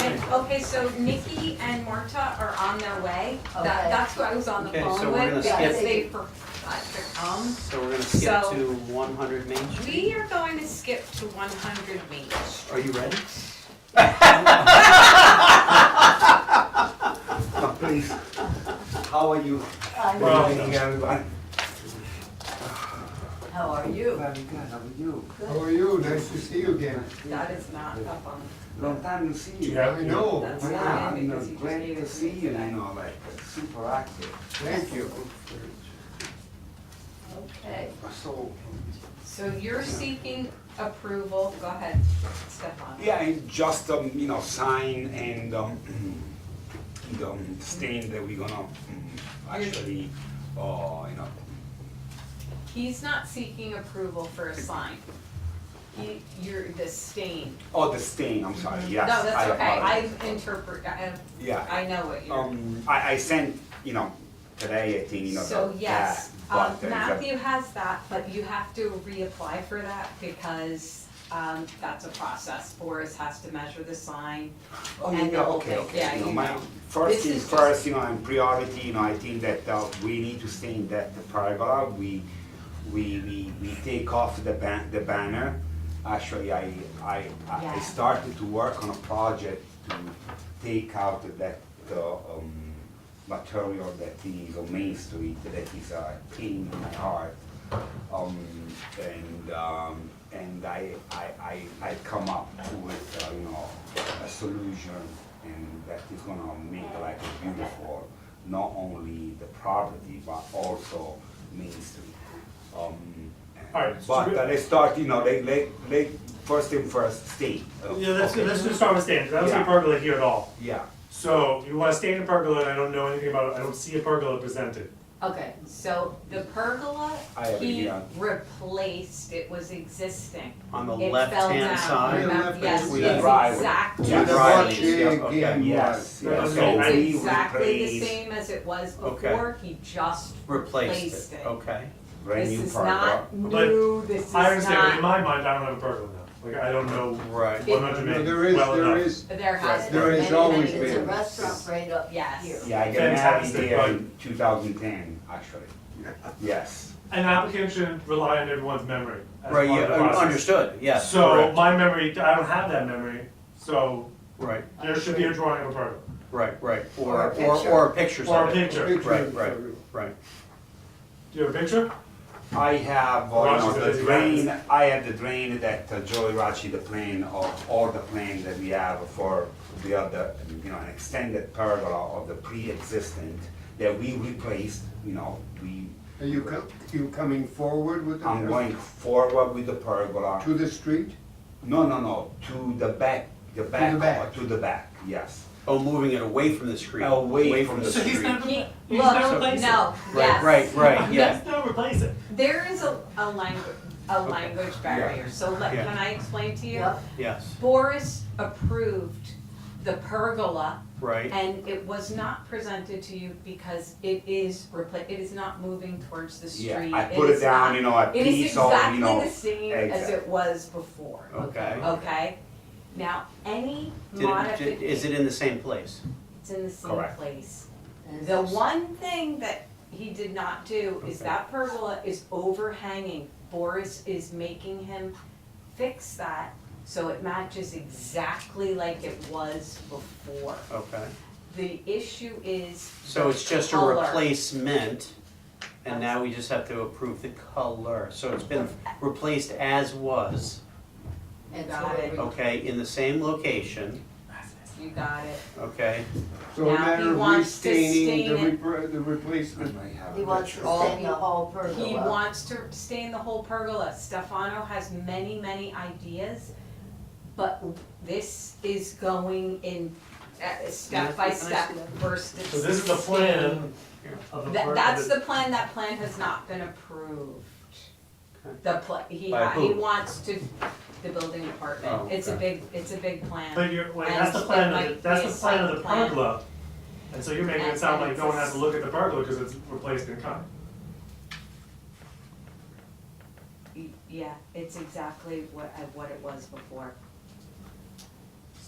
And, okay, so Nikki and Marta are on their way. Okay. That's who I was on the Okay, phone so we're gonna with, because skip- they forgot to come. so we're gonna skip So- to 100 Main Street. We are going to skip to 100 Main Street. Are you ready? Please, how are you? I'm Well- Good evening, everyone. How are you? Very good, how are you? How are you? Nice to see you again. That is not up on, Long time to see you. Yeah. I know. that's Yeah, not in you know, because he just great gave to it to see me you, today. you know, like, super active. Thank you. Okay. So, So you're seeking approval, go ahead, Stefan. yeah, and just, you know, sign and, the stain that we're gonna, actually, you know, He's not seeking approval for a sign. You're the stain. oh, the stain, I'm sorry, yes. No, that's okay, apologize. I interpret, Yeah. I know what you're. I sent, you know, today, I think, you know, So yes, but there's a- Matthew has that, but you have to reapply for that because that's a process. Boris has to measure the sign. Oh, yeah, and yeah, the whole okay, thing. okay. Yeah, You know, you my know. first This things is first, you know, and priority, you know, I think that we need to stain that the pergola. We take off the banner. Actually, I Yeah. started to work on a project to take out that material that is on Main Street, that is a pain in my heart. And I come up with, you know, a solution, and that is gonna make like beautiful, not only the property, but also Main Street. Alright, so But we- let's start, you know, first thing first, state. Yeah, let's Okay. just start with standards, I don't see a Yeah. pergola here at all. Yeah, So, you want to stain a pergola, and I don't know anything about it, I don't see a pergola presented. Okay, so the pergola, I have it he here. replaced, it was existing. On the It fell left-hand down. side? Remember- Yes, With it's the driveway. exactly Yeah, the the driveway. same. yeah, okay, Again, yes, right. yes. Okay, So It's we exactly the replace same as it was Okay. before, he just replaced it. Okay. brand new This is pergola. not But new, this is I understand, but in not, my mind, I don't have a pergola now, like, I don't know Right. 100 No, Main there is, well there enough. is, there has been There many, has many, always many It's a been. restaurant right up Yes. here. Yeah, I got married Fantastic, there but- in 2010, actually. Yes. An applicant should rely on everyone's memory as Right, part of the yeah, process. understood, yes, So, correct. my memory, I don't have that memory, so Right, there should be a drawing of a pergola. right. Or a Or picture. or pictures Or of a it. picture. picture. Right, right, right. Do you have a picture? I have, Rachi, the drain, I have the drain that Joey Rachi, the plan of, all the plan that we have for the other, an extended pergola of the pre-existent that we replaced, Are you coming forward with the? I'm going forward with the pergola. To the street? No, to the back, back. to the back, yes. Oh, moving it away from the street. Away from the So he's street. gonna, He- he's look, gonna replace it. no, Right, yes. right, yeah. Let's not replace it. There is a language barrier, so Yeah. can I explain to you? Yep. Yes, Boris approved the pergola, right. and it was not presented to you because it is it is not moving towards the street. Yeah, I put it is down, not- a It is piece of, exactly the same as exactly. it was before, Okay. okay? Now, any Is it in the same place? it's in the same Correct. place. And The it's- one thing that he did not do is Okay. that pergola is overhanging. Boris is making him fix that so it matches exactly like it was before. Okay. The issue is So it's just a color. replacement, and now we just have to approve the color. So it's been replaced as was, And Got so it. we- okay, in the same location, You got it. okay? So a Now matter he of wants to restaining stain it. the replacement. He wants to All stain the whole pergola. He wants to stain the whole pergola. Stefano has many, many ideas, but this is going in step by step versus. So this is the plan of the. That's the plan, that plan has not been approved. Okay. He By who? wants to, the building Oh, department, it's a okay. big plan. But you're, wait, And that's the it plan, might that's be a the plan of the site plan. pergola. And so you're making it And- sound and like it's no one a has to look at the pergola because it's replaced in kind. Yeah, it's exactly what it was before.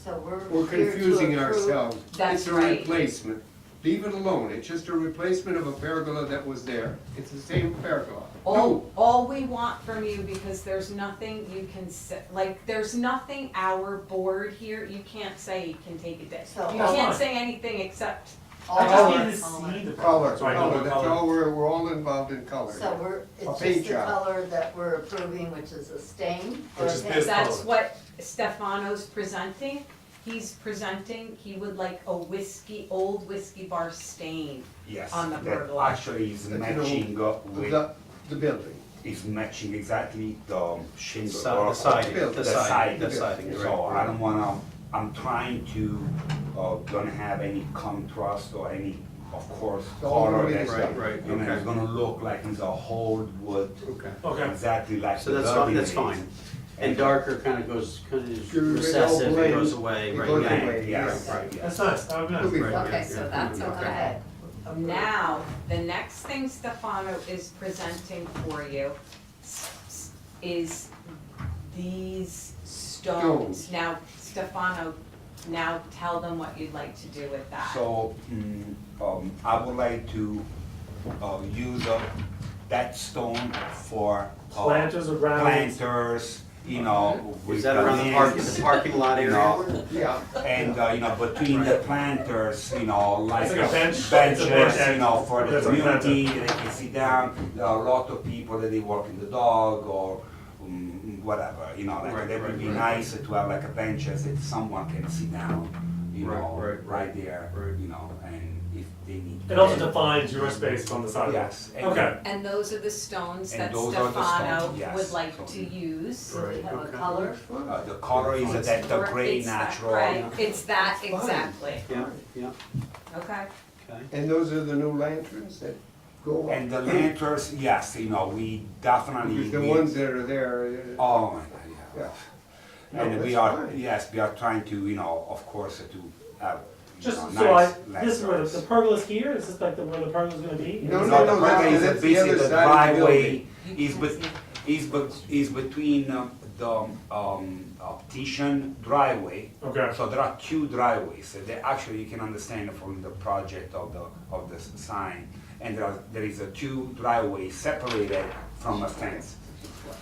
So we're We're here to confusing approve- ourselves. That's It's a right. replacement. Leave it alone. It's just a replacement of a pergola that was there. It's the same pergola. All we want from you, because there's nothing you can say, like, there's nothing our board here, you can't say you can take it down. So- You That's can't fine. say anything except, all I just our- need to see the Color, pergola, so I know color, what that's color. all, we're all involved in color. So we're, A it's paint just the job. color that we're approving, which is a stain? or Which is a paint? this that's color. what Stefano's presenting. He's presenting, he would like a old whiskey bar stain. Yes, On the that pergola. actually is That's matching with, The building. is matching exactly the shingle. The or- siding, build. the The siding, siding. the siding, So I right. don't wanna, I'm trying to, don't have any contrast or any, of course, It's all color really that's, the same. Right, you know, okay. it's gonna look like it's a whole wood, Okay. Okay. exactly like So the that's building fine, that's is. fine. And darker kind of goes, kind of It all recessive, it blends. goes away, It right? goes yeah, away, Yes, Right, yes. That's nice, that would be nice. It'll be Right, Okay, yeah, so yeah. that's Okay. okay. Now, the next thing Stefano is presenting for you is these stones. Stones. Now, Stefano, now tell them what you'd like to do with that. So, I would like to, use that stone for. Planters or grounds? Planters, you know. with Is that around the parking lot You area? know, Yeah. and, between the planters, like It's like a bench. It's a benches, bench. for the That's a community, they can sit down. There are a lot of people that they walking the dog or whatever, Right, that would be right. nice to have like a benches that someone can sit down, Right, there, right. and if they need. It also defines your space on the sidewalk. Yes. and- Okay. And those are the stones And that those are the Stefano stones, yes. would like So- to use. So we have a Okay. color? The color is that the gray It's that- natural. Right, it's that exactly, Yeah, yeah, okay. okay. And those are the new lanterns that go up? And the lanterns, yes, we definitely. Because the we- ones that are there, Oh my God, yeah. yeah. No, And we that's are, fine. yes, we are trying to, of course, to have, Just nice so this is where lanterns. the pergola's here, is this like where the pergola's gonna be? No, No, no, the no, pergola is that's the basically other the side of the driveway, building. is between the optician driveway. Okay. So there are two driveways. Actually, you can understand from the project of the sign. And there is a two driveways separated from a fence.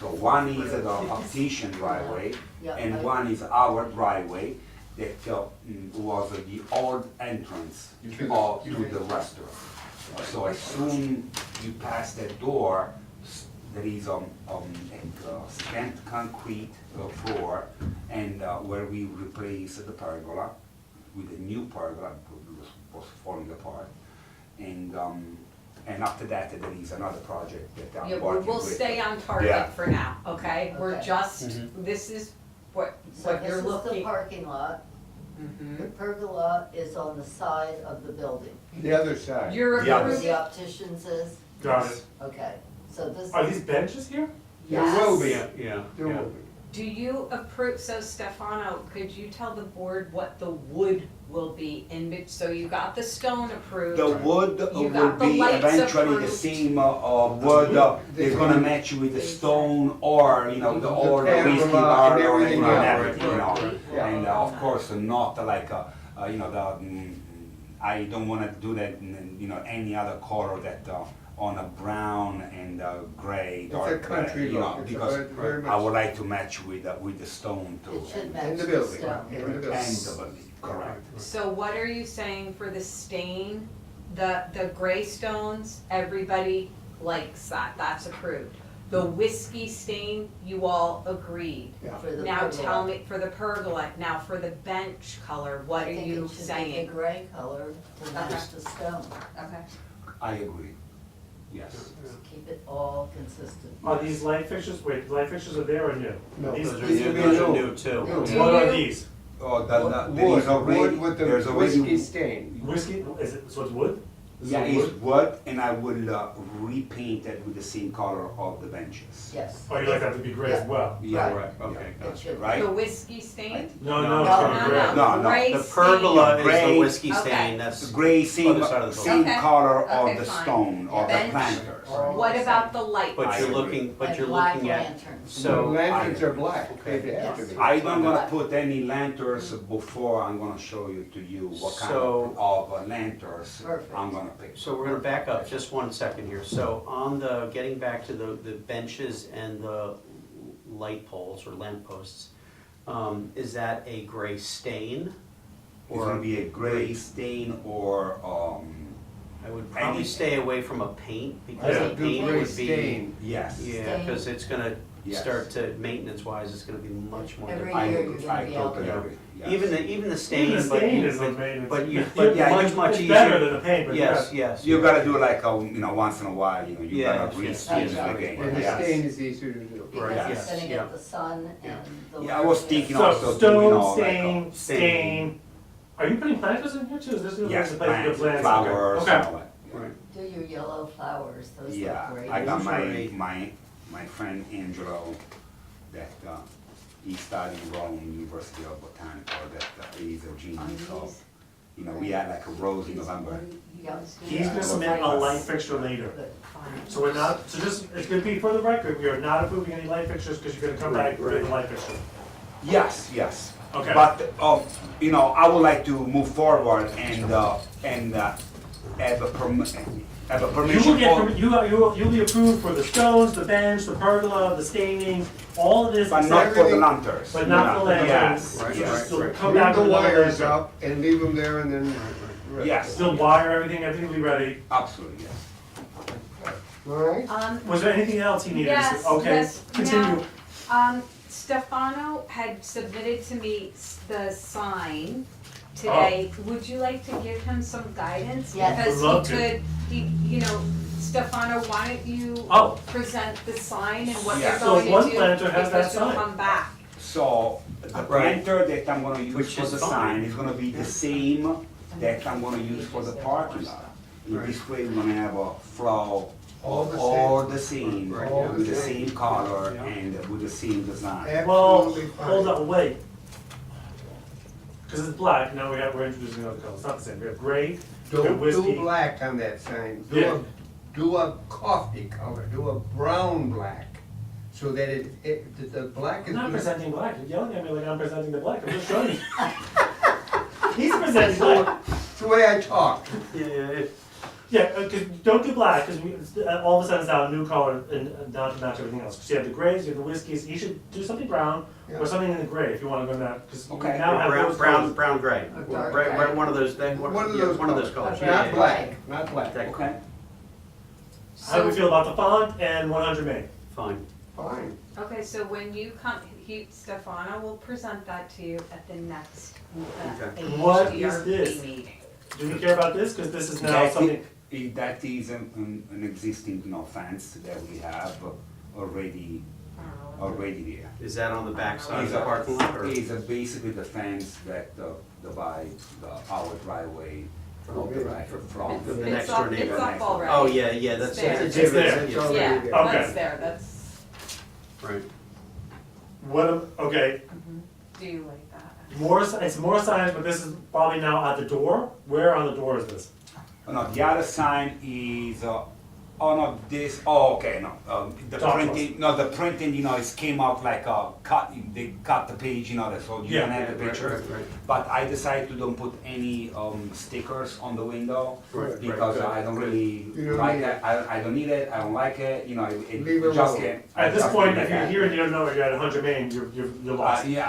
So one is the optician driveway, Yeah, and one is our driveway that was the old entrance to the restaurant. So as soon you pass that door, there is a stamped concrete floor, and where we replace the pergola with a new pergola, because it was falling apart. And after that, there is another project that I'm Yeah, working with. we'll stay on Yeah. target for now, okay? We're Okay. just, Mhm. this is what So you're this is the looking. parking lot. Mhm. The pergola is on the side of the building, The other side. You're Yeah. where approving, the opticians is. Got it. Okay, so this. Are these benches here? There will be, yes. Yeah, there will be. Do you approve, so Stefano, could you tell the board what the wood will be in it? So you got the stone approved. The wood You will got the be lights eventually the approved. same wood, they're gonna match with the stone or, you know, or the whiskey pergola bar and or everything anything, else. you know. Yeah. And of course, not like, you know, I don't wanna do that in, you know, any other color that, on a brown and gray, It's a dark gray, country you know, look, it's a because very I would much, like to match with the stone too. It should match in the the building, stone. in the And building. the building, correct. So what are you saying for the stain? The gray stones, everybody likes that, that's approved. The whiskey stain, you all agreed. Yeah. For the Now pergola. tell me, for the pergola, now for the bench color, what are you I think it should be saying? the gray color to match the stone, Okay. I agree, yes. to keep it all consistent. Are these light fixtures, wait, light fixtures are there or new? No. These- those are These new, will be those are new. new too. New. Do What are you- these? Oh, there Wood, is already, wood with the there's already. whiskey stain. Whiskey, is it, so it's wood? Is Yeah, it it's wood, and I will repaint it with the same color of the benches. Yes. Oh, you like that to be gray as well? Yeah, Right, okay, yeah, gotcha. should be. right? The whiskey stain? No, No, no, it's no, gonna be gray. No, no. Gray The stain. pergola is the Gray. whiskey Okay. stain, that's Gray, same, other side of the same Okay. color Okay, of the fine. stone, or the Bench. planters. What about the light? But I you're agree. looking, but And you're black looking at, lanterns. The so, lanterns are black, Okay. they have to be. I'm not gonna put any lanterns before I'm gonna show you to you what kind So- of lanterns Perfect. I'm gonna pick. so we're gonna back up just 1 second here. So on the, getting back to the benches and the light poles or lamp posts, is that a gray stain? It's gonna be a gray stain or, I would probably Any- stay away from a paint, I because would the do paint gray would be, stain. yes. yeah, because it's gonna Yes. start to, maintenance wise, it's gonna be much more. Every difficult. I year agree, you're gonna I be out totally there. agree, yes. Even the stain, Even the but stain you, is a maintenance. but you, Yeah, but yeah, much, much It's easier. better than the paint, but Yes, yeah. yes. You yeah. gotta do like, you know, once in a while, you know, you Yes, gotta yes, re-stain yes, it yes. again. And the yes. stain is easier to do. Right, Because yes, it's gonna yeah. get the sun and the. Yeah, I was light. thinking So also doing, you know, stone, like, stain, stain. Are you putting planters in here too? Is this gonna be yes, the place to put plants, plants? flowers, Okay. and all that. Right. Do your yellow flowers, those Yeah, look great. I got Usually- my friend Angelo, that, he studied in Rome University of Botanical, that he's a On genius, so, these? you know, we had like a rose in November. Yeah. He's gonna submit a light fixture later. Good. So we're not, so just, it's gonna be for the record, we are not approving any light fixtures because you're gonna come back with a light fixture. Yes, yes. Okay. But, you know, I would like to move forward and have a permission You will get, for, you'll be approved for the stones, the bench, the pergola, the staining, all of this. but except- not for the everything- lanterns. But not for lanterns. Yes, So Right, yes. just you'll right. come Leave back the with another wires lantern. up and leave them there and then. Yes, Still wire everything, everything will be ready. absolutely, yes. All right? Was there anything else he needed to Yes, say? Okay, yes, continue. Stefano had submitted to me the sign today. Would you like to give him some guidance? Yes. Because Would love he to. could, you know, Stefano, why don't you Oh. present the sign and what Yeah. you're So going to do? one planter has that Because you'll sign. come back. So, the Right. planter that I'm gonna use Which for is the fine. sign is gonna be the same that I'm gonna use for the parking lot. In this way, we're gonna have a flow All of the all the same, Right, yeah. with the same color Yeah. and with the same design. Well, Absolutely fine. hold on, wait. Because it's black, now we're introducing another color, it's not the same, we have gray, we have Don't whiskey. do black on that sign. Yeah. Do a coffee color, do a brown black, so that the black I'm is. not good. presenting black, you're yelling at me like I'm presenting the black, I'm just showing you. He's presenting black. It's the way I talk. Yeah, Yeah, because don't do black, because all of a sudden it's now a new color and not to match everything else. Because you have the grays, you have the whiskeys, you should do something brown Yeah. or something in the gray if you want to go in that, because you Okay. now have brown, those brown, colors. brown, gray. A dark Right, gray. one of those, One of yeah, those one of those colors. colors. Okay. Yeah, Not yeah, black, not black. That- Okay, How do we feel about the font and 100 Main? Fine. Fine. Okay, so when you come, Stefano will present that to you at the next Okay. What is AHDRB this? meeting. Do we care about this? Because this is now That something, that is an existing, fence that we have already there. Is that on the back side of Is the parking lot, or? Is basically the fence that divides our driveway from the right, from The It's next up- door neighbor. It's up already. Oh, yeah, that's. It's there. It's there. It's already Yeah, there. Okay. that's there, that's, Right. okay, do you like that? it's more signage, but this is probably now at the door. Where on the door is this? Oh, no, the other sign is, okay, no, the Talk to printing, no, the printing, it came out like they cut the page, so you Yeah, don't have the right, picture. right. But I decided to don't put any stickers on the window, Right, right, because good, I don't really You don't like need it, I don't need it, I don't like it, it Leave it just alone. can't. I At this just point, leave if it you're at here and you don't know you're at 100 Main, you're lost. yeah,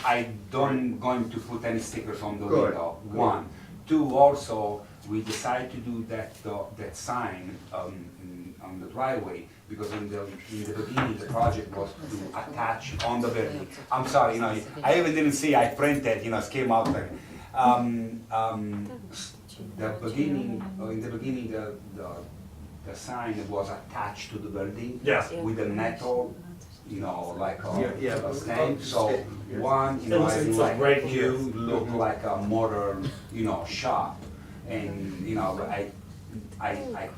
I don't going to put any stickers on the Good, window, good. one. Two, also, we decided to do that sign on the driveway, because in the beginning, the project was to attach on the building. I'm sorry, I even didn't see, I printed, it came out like, the beginning, in the beginning, the sign was attached to the building Yes. with a metal, like Yeah, a stand. So one, It looks I like like right here. you look like a modern, shop, and I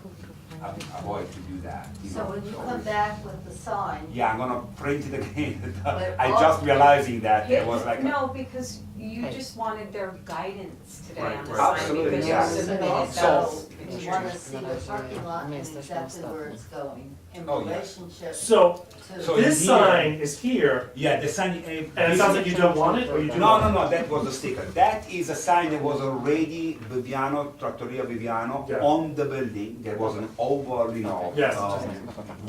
avoid to do that. So when you come back with the sign, Yeah, I'm gonna print it again. But I all- just realizing that it was like. No, because you just wanted their guidance today on the Right, sign, absolutely, because you yeah. submitted So- those you materials. wanna see the parking lot and exactly where it's going in Oh, yeah. relationship So to. So this here- sign is here, Yeah, the sign. and it sounds like you don't want it, or you do No, want no, it? no, that was a sticker. That is a sign that was already Viviano, Trattoria Viviano, Yeah. on the building. There was an oval, Yes.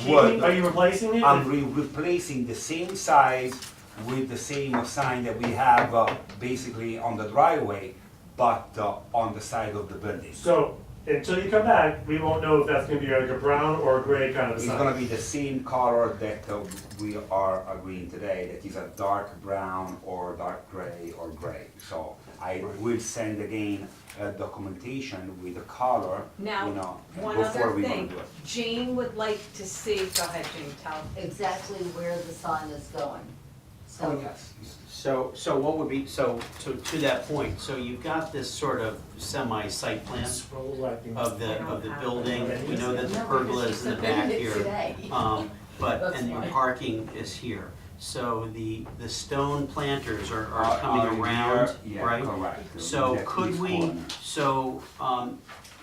wood. Are you replacing it? I'm replacing the same size with the same sign that we have basically on the driveway, but on the side of the building. So, until you come back, we won't know if that's gonna be like a brown or a gray kind of It's sign. gonna be the same color that we are agreeing today, that is a dark brown or dark gray or gray. So I will send again documentation with the color, Now, one before other we gonna thing, do it. Jane would like to see, go ahead, Jane, tell. Exactly where the sign is going. Oh, So yes. So what would be, so to that point, so you've got this sort of semi-site plan Scroll right in. of the building. We know that the No, pergola because is in the she back submitted it here. today. But, That's and your fine. parking is here. So the stone planters are Are coming around, here, right? Yeah, correct. So That could is we, corner. so,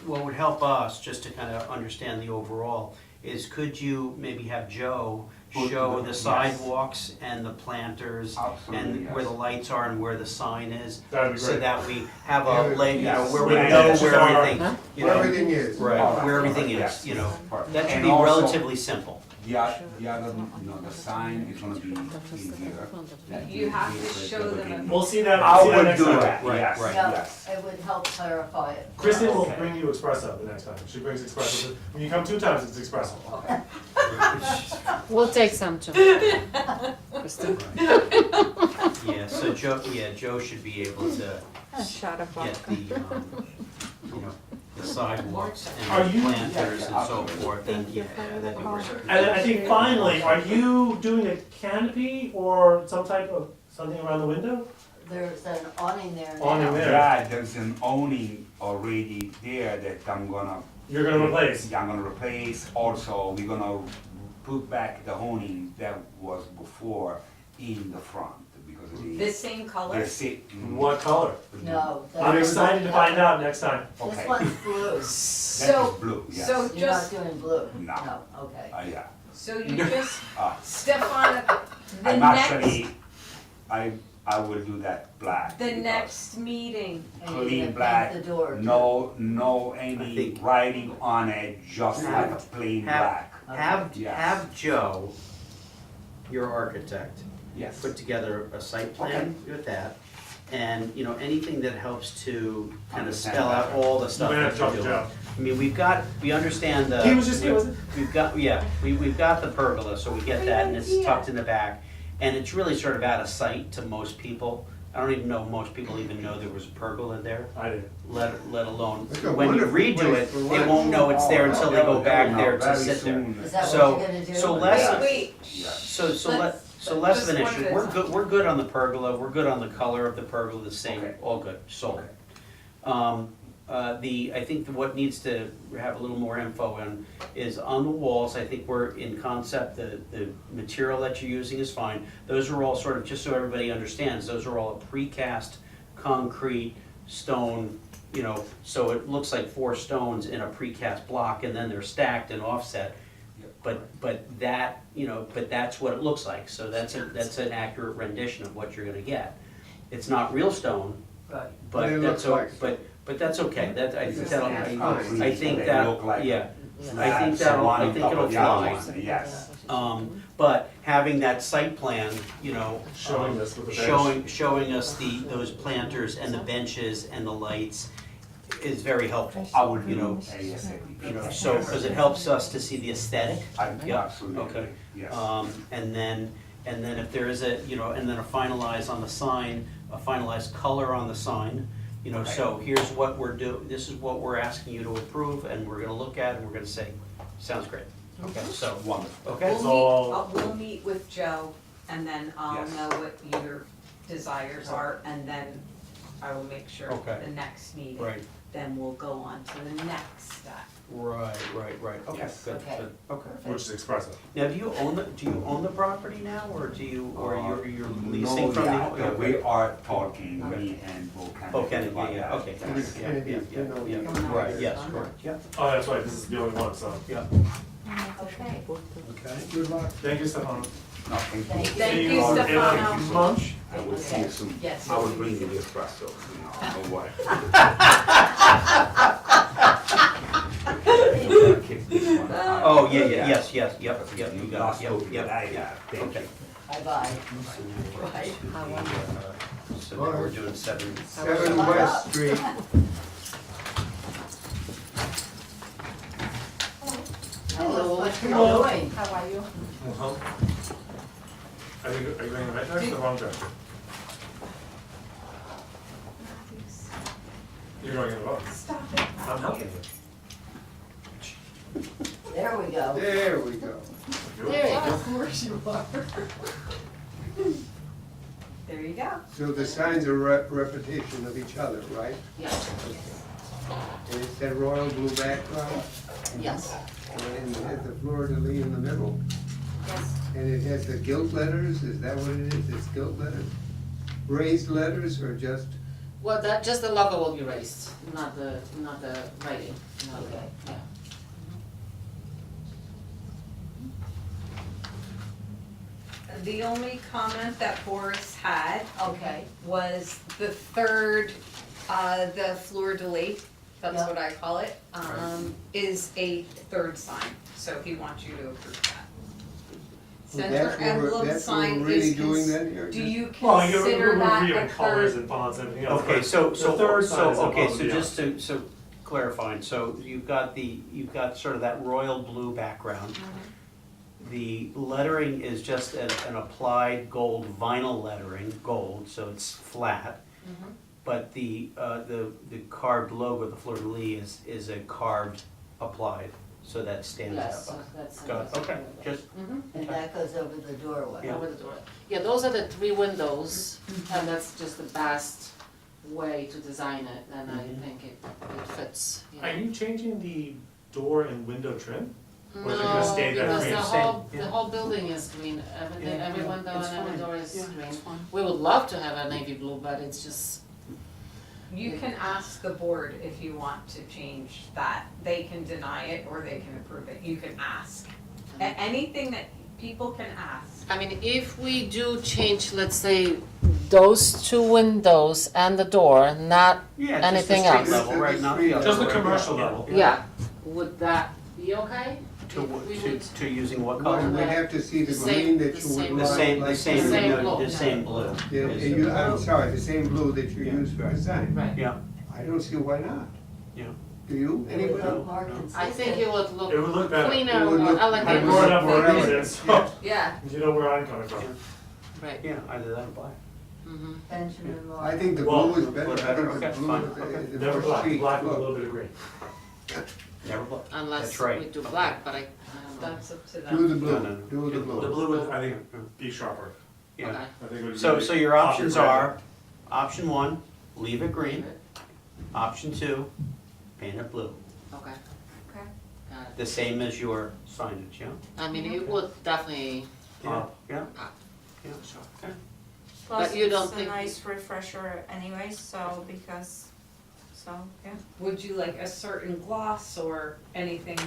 what would help us, just to kind of understand the overall, is could you maybe have Joe Put show the- the yes. sidewalks and the planters Absolutely, and where the yes. lights are and where the sign is? That'd be So great. that we have Yeah, a lay, yes. where we Where the know edges where are. everything, you Where know. everything is. Right, where everything Yes. is, you know. Perfect. That should And be also- relatively simple. The other, the sign is gonna be in here. That You have is to the show them beginning. We'll see that, I we'll see that will next do time. that, Right, yes, right. yeah, yes. it would help clarify it. Kristen will Okay. bring you espresso the next time. She brings espresso. When you come 2 times, it's espresso. We'll take some too. Kristen. Yeah, so Joe should be able to A shot of get vodka. the, the sidewalks Are and the you- planters and so forth, and yeah, that'd be great. And I think finally, are you doing a canopy or some type of, something around the window? There's an awning there now. Awning there. Yeah, there's an awning already there that I'm gonna. You're gonna replace? Yeah, I'm gonna replace. Also, we're gonna put back the awning that was before in the front, because of the. This same color? the sa- What color? No. I'm excited to find out next time. This Okay. one's blue. That is So, blue, yes. so You're not just, doing blue? No. Okay. Yeah. so you just, Uh, Stefano, the I'm next, actually, I will do that black. the because next meeting, And you're Clean gonna black, paint the door. too. no I any think- writing on it, just like a plain black. Have Yes. Joe, your architect, Yes. put together a site plan with that. And, anything that helps to kind of Understand spell out better. all the You stuff may have that to talk you're to doing. Joe. I mean, we understand the. He was just here, wasn't We've got, yeah, we've got the pergola, so we get that, and it's tucked in the back. And it's really sort of out of sight to most people. I don't even know, most people even know there was a pergola there, I did. let alone, That's a when you wonderful redo place it, for they lunch. won't know it's there until they go back No, there to very sit there. soon. Is that So- what you're gonna do? so less- Wait, So less of an Just one issue, at a time. we're good on the pergola, we're good on the color of the pergola, the same, Okay. all good, sold. Okay. I think what needs to have a little more info in is on the walls. I think we're in concept, the material that you're using is fine. Those are all sort of, just so everybody understands, those are all precast concrete, stone, you know, so it looks like 4 stones in a precast block, and then they're stacked and offset. But that, you know, but that's what it looks like, so that's an accurate rendition of what you're gonna get. It's not real stone, Right. but But it that's, looks but that's okay, that, I think that'll, That's I fine. think They that, look like yeah. slabs, I think that'll, one I on think top it'll of the other fly. one, yes. But having that site plan, you know. Showing us with the bench. Showing us those planters and the benches and the lights is very helpful. I would, You know, ASAP. You know, so, because it helps us to see the aesthetic. Yeah, Absolutely, okay. yes. And then if there is a, you know, and then a finalize on the sign, a finalized color on the sign, you know, so here's what we're this is what we're asking you to approve, and we're gonna look at, and we're gonna say, sounds great. Okay, so, Wonderful. okay? We'll meet with Joe, and then I'll Yes. know what your desires are, and then I will make sure Okay. the next meeting. Right. Then we'll go on to the next step. Right, okay, Yes. good, Okay. good, okay. Which is expressive. Now, do you own the property now, or you're leasing No, from the? yeah, we are talking, me and Bo Okay, Kennedy about yeah, that. okay, Yes. yeah, right, yes, correct, yeah, Oh, that's right, this is the only one, so. yeah, Okay. okay. Good luck. Thank you, Stefano. No, thank you. Thank See you, all in Stefano. a month. I will see you soon. Yes. I will bring you the espresso, don't worry. Oh, yeah, yes, yes, yep, you got Last it, copy yep, that I yep, have, thank okay. you. Bye-bye. Bye. So now we're doing 7. 7 West Street. Hello, what are you doing? How are you? Are you going in the right direction or the wrong direction? You're going in the wrong. Stop it. I'm helping you. There we go. There we go. There you go. Of course you are. There you go. So the signs are repetition of each other, right? Yes, And it's that royal blue background, yes, and it has the fleur-de-lis in the middle, yes. and it has the gilt letters, is that what it is? It's gilt letters? Raised letters or just, Well, that, just the logo will be raised, not the writing, Okay. yeah. The only comment that Boris had Okay, was the third, the fleur-de-lis, that's Yeah. what I call it, is a third sign, so he wants you to approve that. Center that's what emblem that's what sign we're really is, doing then here? do you Well, you're consider that reviewing a colors third? and fonts and everything else. Okay, but so, the third sign is above and beyond. just so clarifying, so you've got sort of that royal blue background. The lettering is just an applied gold vinyl lettering, gold, so it's flat. Mhm. But the carved logo, the fleur-de-lis, is a carved applied, so that stands yes, out. That's. Got it, okay, just, Mhm. and that goes over the doorway. Yeah. Over the door. Yeah, those are the 3 windows, and that's just the best way to design it, and I Mhm. think it fits, you know. Are you changing the door and window trim? Or is it No, gonna stay that because green? Same, the whole building is green, everything, Yeah, every yeah, window it's and every fine. door is Yeah, green. it's fine. We would love to have a navy blue, but it's just, You can ask the board if you want to change that, they can deny it or they can approve it, you can ask. Anything that people can ask. I mean, if we do change, let's say, those 2 windows and the door, not, yeah, just the Anything street else? level, right, not the other. Just the right, commercial yeah, level. yeah, would that be okay? To, If we to, would- to using what Well, color? we'd have to see the The same- green that the you would same- like. The same, like- the same, Same no, blue. the same blue. Yeah, is and you, the- I'm sorry, the same blue that you Yeah. use for the sign. Right. Yeah, I don't see why not. yeah, Do you, It would anybody? look more I think consistent. it would look It would look better. cleaner, It would more look- I elegant. brought up More for elegant. evidence, so Yeah, you know where I'm coming from. right. Yeah, either that or black. Mhm. Benjamin Moore. I think the Well, blue is better, I better, think the okay, blue fine, is okay. the Never more black, chic black with a look. little bit of green. Never black. Unless That's right. we do Okay. black, but I don't know. That's up to Do them. the No, blue, no, no. do the The blue. blue would, I think, be sharper. Yeah. Okay. I think it would So, be so your pop options red. are, option one, leave it green. Option two, paint it blue. Okay. Okay. Got it. The same as your signage, yeah? I mean, it would definitely, Pop. Yeah, pop. yeah, okay. But Plus, you don't it's a think- nice refresher anyway, so because, so, yeah. Would you like a certain gloss or anything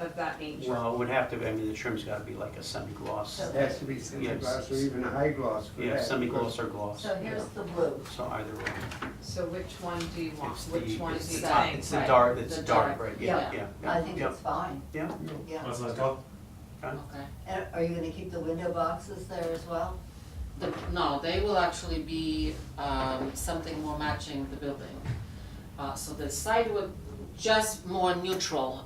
of that nature? Well, it would have to, be. I mean, the trim's gotta be like a semi-gloss. It has to be semi-gloss or even a high gloss for that. Yeah, semi-gloss or gloss. So here's the blue. So either way. So which one do you want? It's Which the- one do it's you the top- think? It's the Right. dark, it's The dark, dark. right, yeah, Yeah. yeah, I yeah, think yeah, it's fine, yeah. yeah. That's nice color. Okay. And are you gonna keep the window boxes there as well? No, they will actually be something more matching the building. So the side would just more neutral.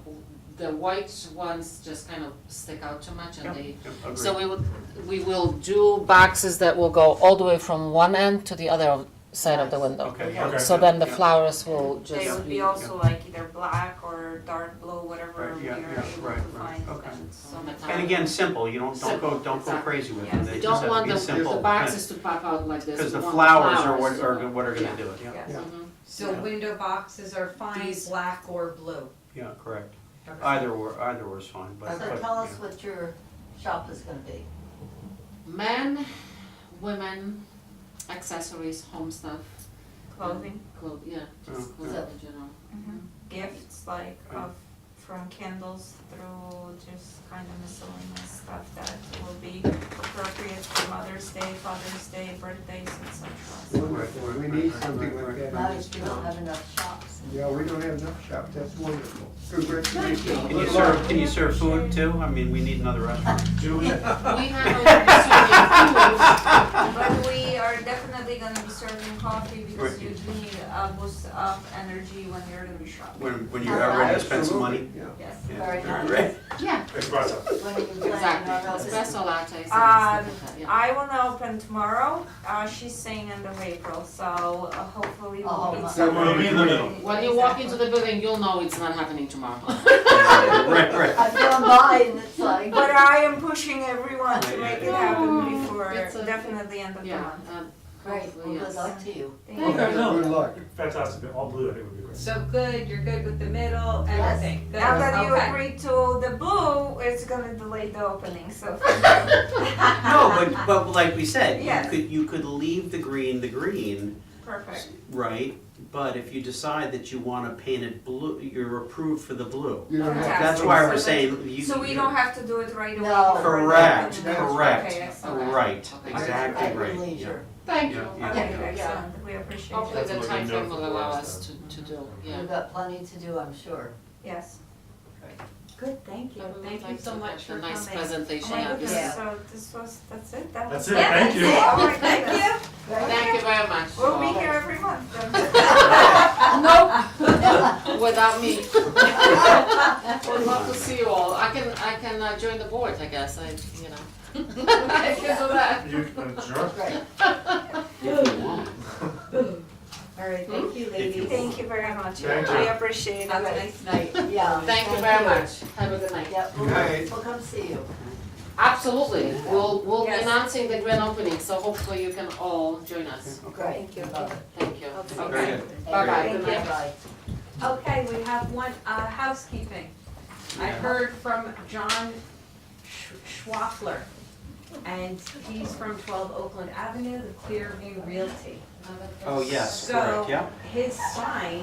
The white ones just kind of stick out too much Yeah, and they, yeah, so agreed. we will do boxes that will go all the way from one end to the other side of the window. Okay, Okay. So then the yeah. flowers will They just would be. be also like either black or dark blue, whatever Right, we yeah, are yeah, able right, to right, find. okay. And so And again, simple, you don't Simple, go exactly. crazy with Yes. them, they We just don't have to want be the simple. boxes to pop out like this. Because We the want flowers are flowers what to are, go. what are gonna Yeah. do it, yeah, Yes. Mhm. So window boxes are fine, These- black or blue? yeah, correct. Okay. Either or is fine, but. So but, tell us yeah. what your shop is gonna be. Men, women, accessories, home stuff. clothing, Yeah, just Oh, clothes yeah. in general. gifts like Right. from candles through just kind of miscellaneous stuff that will be appropriate for Mother's Day, Father's Day, birthdays, etc. Wonderful, we need something like that. Now that you don't have enough shops. Yeah, we don't have enough shops, that's wonderful. Congratulations. Can you serve food too? I mean, we need another restaurant. Julie, We have a But we are definitely gonna be serving coffee because Right. you do need a boost of energy when you're gonna be shopping. When you're ready to spend some money? Yeah. Yes. Yeah, Very nice. right. Yeah, espresso. When are you planning exactly. on opening? Espresso lattes and stuff like that, yeah. I wanna open tomorrow, she's saying end of April, so hopefully Oh, we'll my- be. So we'll be in the middle. When you walk into the building, you'll know it's not happening tomorrow. Right, right. I've gone by and it's like. But I am pushing everyone to make it happen before, It's a- definitely end of the Yeah, month. Great, hopefully, well, good yes. luck to you. Thank Okay, you. no, Good luck. Fantastic, all blue I think would be great. So good, you're good with the middle, Yes. everything, good, Now that you okay. agreed to the blue, it's gonna delay the opening, so. No, but like we said, Yes. you could leave the green, Perfect. right? But if you decide that you wanna paint it blue, you're approved for the blue. You don't have. Okay. That's why we're So saying you. So we don't have to do it right away? No. before the Correct, opening? correct, Okay, excellent. Okay. right, Okay. exactly At your right, yeah. leisure. Thank Yeah, you. yeah. Okay, Okay, excellent, we appreciate Hopefully it. the That's what we timeframe know will for allow us us then. to do, yeah. We've got plenty to do, I'm sure. Yes. Good, thank you, I would thank you like so to much have for a nice coming. presentation Oh my of goodness, this. so this was, that's it? That That's was- it, thank you. Oh my Thank goodness. you. Thank you very much. We'll be here every month. Nope, without me. Would love to see you all. I can join the board, I guess, I can do that. You, sure? Great. If you want. All right, thank you, ladies. Thank you very much, Thank we you. appreciate it. Have a nice night. Yeah. Thank you very much. Have a good night. Yep, Night. we'll come see you. Absolutely, we'll be Yes. announcing the grand opening, so hopefully you can all join us. Great. Thank you. Love it. Thank you. Okay. Very good. Bye-bye. Thank you. Good night. Bye. Okay, we have one, housekeeping. I Yeah. heard from John Schwaffler, and he's from 12 Oakland Avenue, the Clearview Realty. Oh, yes, So, correct, yeah. his sign,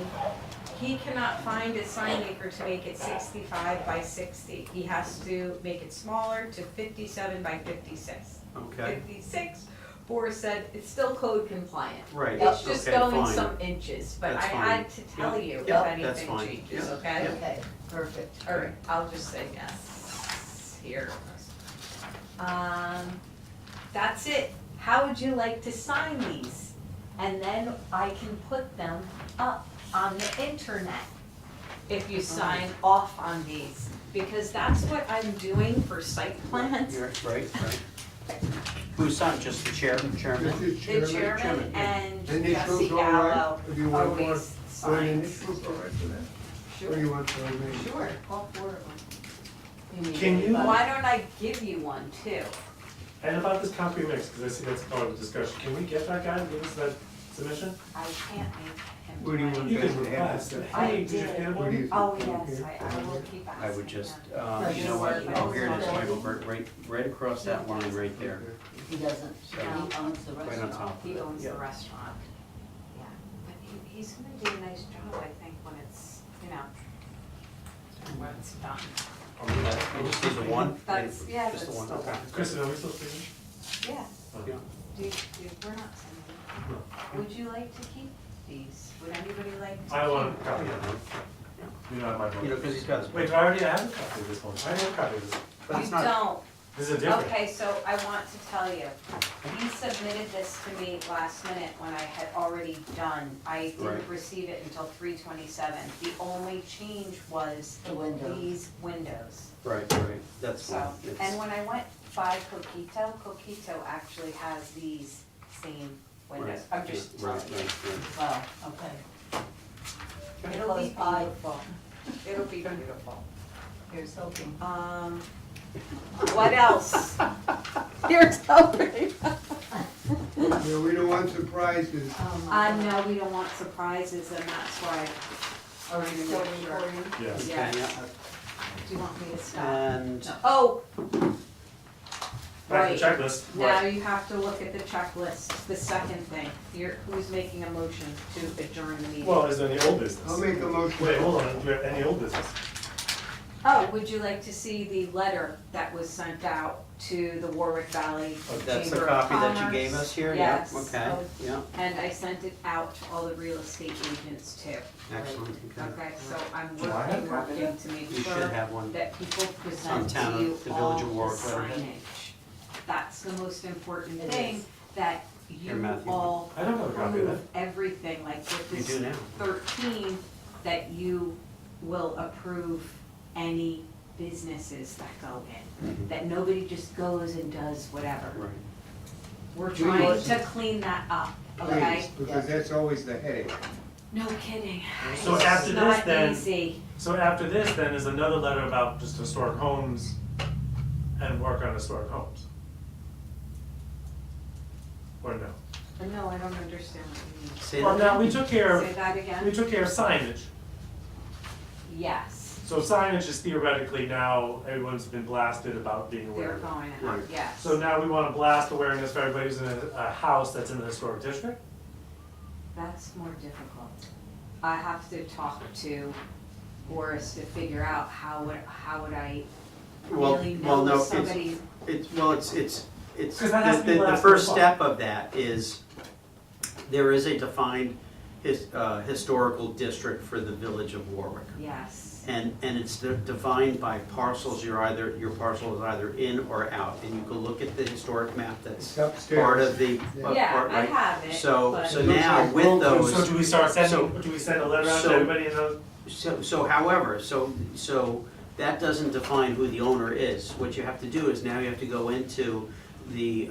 he cannot find a sign maker to make it 65 by 60. He has to make it smaller to 57 by 56. Okay, 56, Boris said it's still code compliant. right, It's just okay, going fine. some inches, but I That's had fine. to tell you if Yeah, that's anything fine. changes, Yeah. okay? Okay, perfect. All right, I'll just say yes here. That's it. How would you like to sign these? And then I can put them up on the internet. if you sign off on these, because that's what I'm doing for site plans. You're right. Who's on, just the chairman? This is The chairman and Initials Jesse all right? Gallo If you want always Or signs. initials, all right for that? Sure. Or do you want to remain? Sure. All four of them. Can you- Why don't I give you one too? And about this concrete mix, because I see that's part of the discussion, can we get that guy to give us that submission? I can't make him. Where do you do want You that can to happen? request it. I Hey, did you did. handle What do it? you think? Oh, Okay. yes, I will keep asking I would just, him. you know what, here it is, Michael, right across that line right there. He doesn't, So- he owns the Right on restaurant. top. He owns the Yeah. restaurant. Yeah, but he's gonna do a nice job, I think, when it's, when it's done. You just need the one? That's, yeah, Just that's the one, the okay. one. Kristen, are we still speaking? Yeah. Yeah. We're not sending. Would you like to keep these? Would anybody like to keep? I want a copy of it. You know, I might. You know, because he's got his. Wait, do I already have a copy of this one? I have a copy of this. But it's You not- don't. This is different. Okay, so I want to tell you, he submitted this to me last minute when I had already done. I didn't Right. receive it until 3/27. The only change was The windows. these windows. Right, that's So, fine. It's- and when I went by Coquito actually has these same windows. Right, I'm just right, telling you. right. Oh, okay. It'll be Close by. beautiful. It'll be beautiful. Here's hoping. What else? Here's hoping. Yeah, we don't want surprises. Oh, my God. No, we don't want surprises, and that's why. Are we still recording? Yes. Yes. Yeah. Do you want me to stop? And, No. Oh, Back right. to checklist. Now you have to look at the checklist, the second thing. Who's making a motion to adjourn the meeting? Well, is there any old business? I'll make a motion. Wait, hold on, do you have any old business? Oh, would you like to see the letter that was sent out to the Warwick Valley oh, that's the Chamber of copy that you Commerce? gave us here? Yeah, Yes. okay, yeah, And I sent it out to all the real estate agents too. excellent, okay. Okay, so I'm Do I have a copy of working to make You should sure have one. that people On present town to of you the all Village of the Warwick letterhead. signage. That's the most important It thing, is. that Here, you Matthew. all I don't have a copy of approve everything, like with You this do now. 13, that you will approve any businesses that go in. Mhm. That nobody just goes and does whatever. Right. We're Do trying yours. to clean that up, okay? Please, because that's always the headache. No kidding. So It's after this, not then- easy. So after this, then, is another letter about just historic homes and work on historic homes? Or no? No, I don't understand what you mean. Say Well, that now, we took care Say of, that we again? took care of signage. Yes, So signage is theoretically now, everyone's been blasted about being aware they're of it. going out, Right. yes. So now we wanna blast awareness for everybody who's in a house that's in the historic district? That's more difficult. I have to talk to Boris to figure out how would I really Well, know no, if somebody, it's, 'Cause that has to be the last first of all. step of that is, there is a defined historical district for the Village of Warwick. yes. And it's defined by parcels, your parcel is either in or out, and you can look at the historic map that's It's upstairs. part of the, Yeah, part, I right? have it, So but- now with So those, do we start so- sending, do we send a letter out to so- everybody in those? however, so that doesn't define who the owner is. What you have to do is now you have to go into the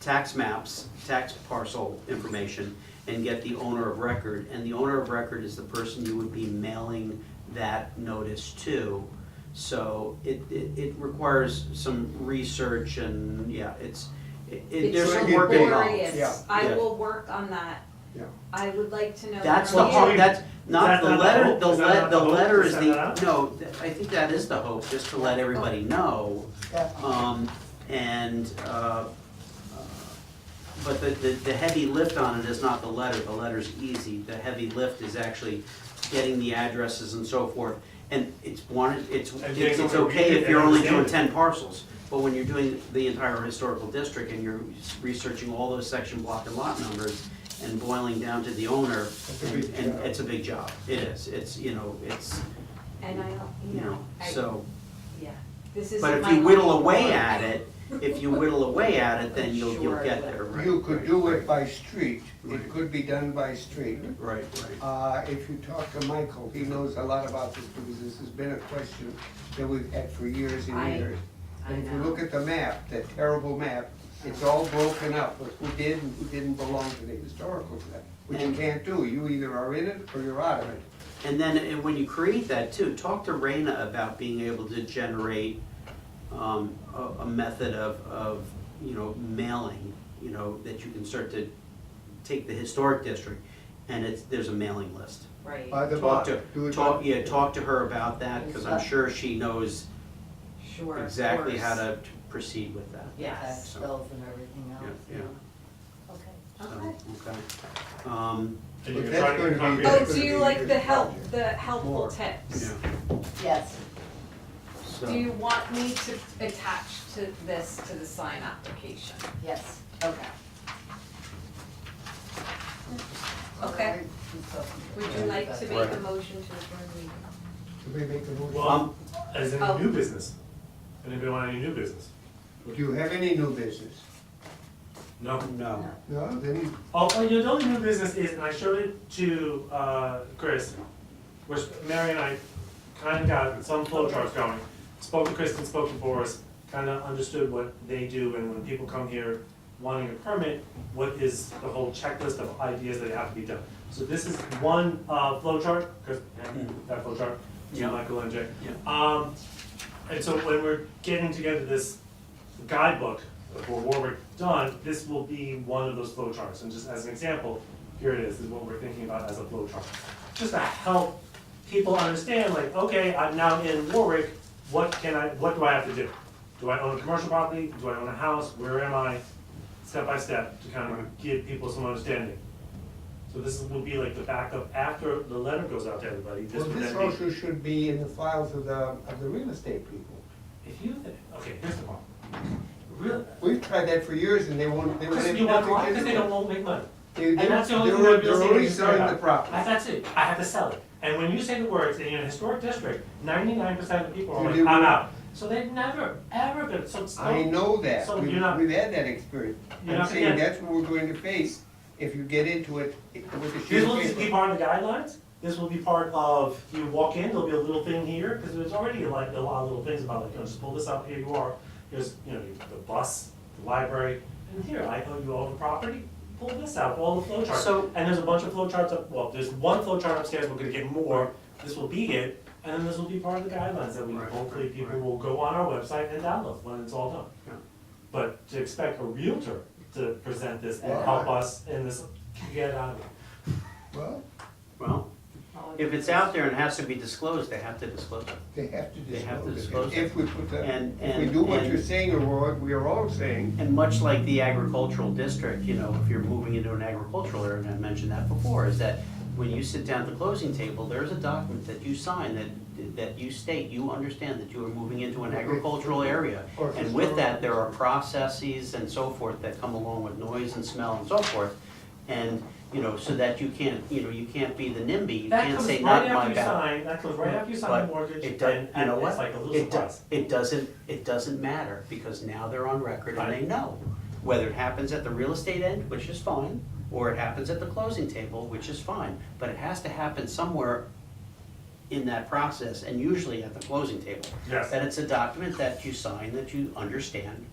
tax maps, tax parcel information, and get the owner of record. And the owner of record is the person you would be mailing that notice to. So it requires some research and, yeah, there's It's some work involved. laborious. Yeah. I Yeah. will work on that. Yeah. I would like to know. That's the more. hope, that's Is not that the not the letter, hope? Is that not the the hope letter to is send it out? no, I think that is the hope, just to let everybody know. Definitely. And, but the heavy lift on it is not the letter's easy. The heavy lift is actually getting the addresses and so forth. And it's And getting someone to okay read it if and you're only understand doing it. 10 parcels. But when you're doing the entire historical district and you're researching all those section, block, and lot numbers and boiling down to the owner, a big and job. it's a big job. It is, it's, it's, And I don't, yeah, I, so. yeah, this is But my if you whittle only away work. at it, if you whittle away at it, then you'll Sure. get there, right? You could right, do right. it by street, Right. it could be done by street. Right, right. If you talk to Michael, he knows a lot about this, because this has been a question that we've had for years and I- years. I And if you know. look at the map, that terrible map, it's all broken up, with who did and who didn't belong to the historical set, which you And- can't do, you either are in it or you're out of it. And then when you create that too, talk to Raina about being able to generate a method of, you know, mailing, you know, that you can start to take the historic district, and there's a mailing list. Right. By the Talk book, do it. talk to her about that, because I'm sure she knows Sure, of exactly how course. to proceed with that. Tax So, bills and everything else, yeah, yeah. Okay. So, Okay. okay. And you But can that's try to going to be- concrete. Oh, It's do gonna you be like your the project. helpful More. tips? Yeah. Yes, So, Do you want me to attach to this to the sign application? yes. Okay. Okay, would you like to make a Right. motion to adjourn the meeting? Do we make a motion? Well, as in Oh. new business. Anybody want any new business? Do you have any new business? No? no. No, then, The only new business is, and I showed it to Chris, which Mary and I kind of got some flow charts going. Spoke to Kristen, spoke to Boris, kind of understood what they do, and when people come here wanting a permit, what is the whole checklist of ideas that have to be done. So this is one flow chart, Chris, that flow chart, Yeah. Michael and Jay. Yeah. And so when we're getting together this guidebook for Warwick done, this will be one of those flow charts. And just as an example, here it is what we're thinking about as a flow chart. Just to help people understand, like, okay, I'm now in Warwick, what do I have to do? Do I own a commercial property? Do I own a house? Where am I? Step by step, to kind of give people some understanding. So this will be like the backup after the letter goes out to everybody. This well, would this then be, also should be in the files of the real estate people. if you think, okay, here's the problem. Really? We've tried that for years and they won't Because have you want why? nothing Because to they do. won't make money. They- And that's the only thing they're- that real they're estate only agents care selling the about. property. That's it, I have to sell it. And when you say the words, and you're in a historic district, 99% of the people are You like, do I'm what? out. So they've never, ever been, so it's. I know that, So we've, you're not- we've had that experience. You're I'm not saying getting- that's what we're going to face if you get into it with the sheet This of will just be paper. part of the guidelines, this will be part of, you walk in, there'll be a little thing here, because there's already like a lot of little things about, like, you know, just pull this up, here you are, here's, you know, the bus, the library, and here, I owe you all the property, pull this out, all the flow charts. So- And there's a bunch of flow charts up, well, there's one flow chart upstairs, we're gonna get more, this will be it, and then this will be part of the guidelines that we, Right, hopefully people right. will go on our website and download when it's all done. Yeah. But to expect a realtor to present this and Well, help us in this, get out of it. Well, Well, if it's out there and has to be disclosed, they have to disclose it. they have to They have to disclose disclose it. it. If we put the, And- if we and- do what and- you're saying, or what we are all saying, And much like the agricultural district, you know, if you're moving into an agricultural area, and I mentioned that before, is that when you sit down at the closing table, there's a document that you sign that you state, you understand that you are moving into an agricultural area. Or And with that, there are processes and so forth that come along with noise and smell and so forth. And, you know, so that you can't, you know, you can't be the NIMBY, you That can't comes say right not my after you bad. sign, that comes right after you sign the But mortgage, it does, and, you know what? it's like a little It surprise. it doesn't matter, because now they're on record and they know. Whether it happens at the real estate end, which is fine, or it happens at the closing table, which is fine, but it has to happen somewhere in that process, and usually at the closing table. Yes. That it's a document that you sign, that you understand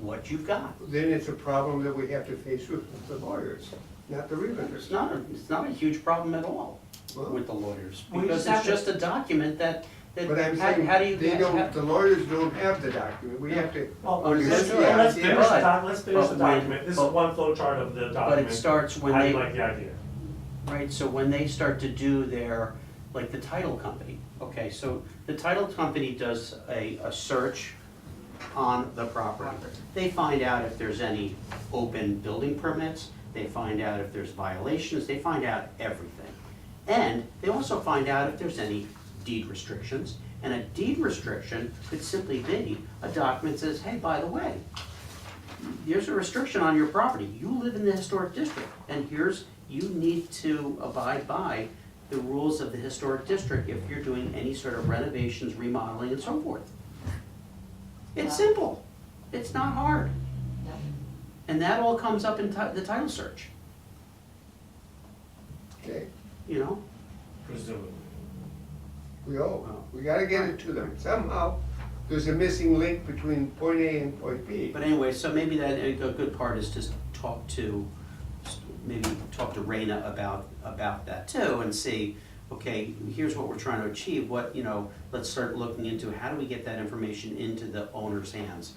what you've got. then it's a problem that we have to face with the lawyers, not the realtors. It's not a huge problem at all Well, with the lawyers, We because just have it's to- just a document that, But I'm how saying, how do you, they don't, the lawyers don't have the document, we have to, Well, Understood. let's finish the But- doc, let's finish the but when- document, this is but- one flow chart of the but document. it starts when How do they. you like the idea? Right, so when they start to do their, like the title company, okay, so the title company does a search on the property. They find out if there's any open building permits, they find out if there's violations, they find out everything. And they also find out if there's any deed restrictions, and a deed restriction could simply be a document that says, hey, by the way, there's a restriction on your property, you live in the historic district, and you need to abide by the rules of the historic district if you're doing any sort of renovations, remodeling, and so forth. It's simple. It's not hard. Yep. And that all comes up in the title search, Okay, you know? Presumably. we gotta get it to them. Somehow, there's a missing link between point A and point B. But anyway, so maybe that, a good part is just talk to Raina about that too, and see, okay, here's what we're trying to achieve, what, you know, let's start looking into how do we get that information into the owner's hands?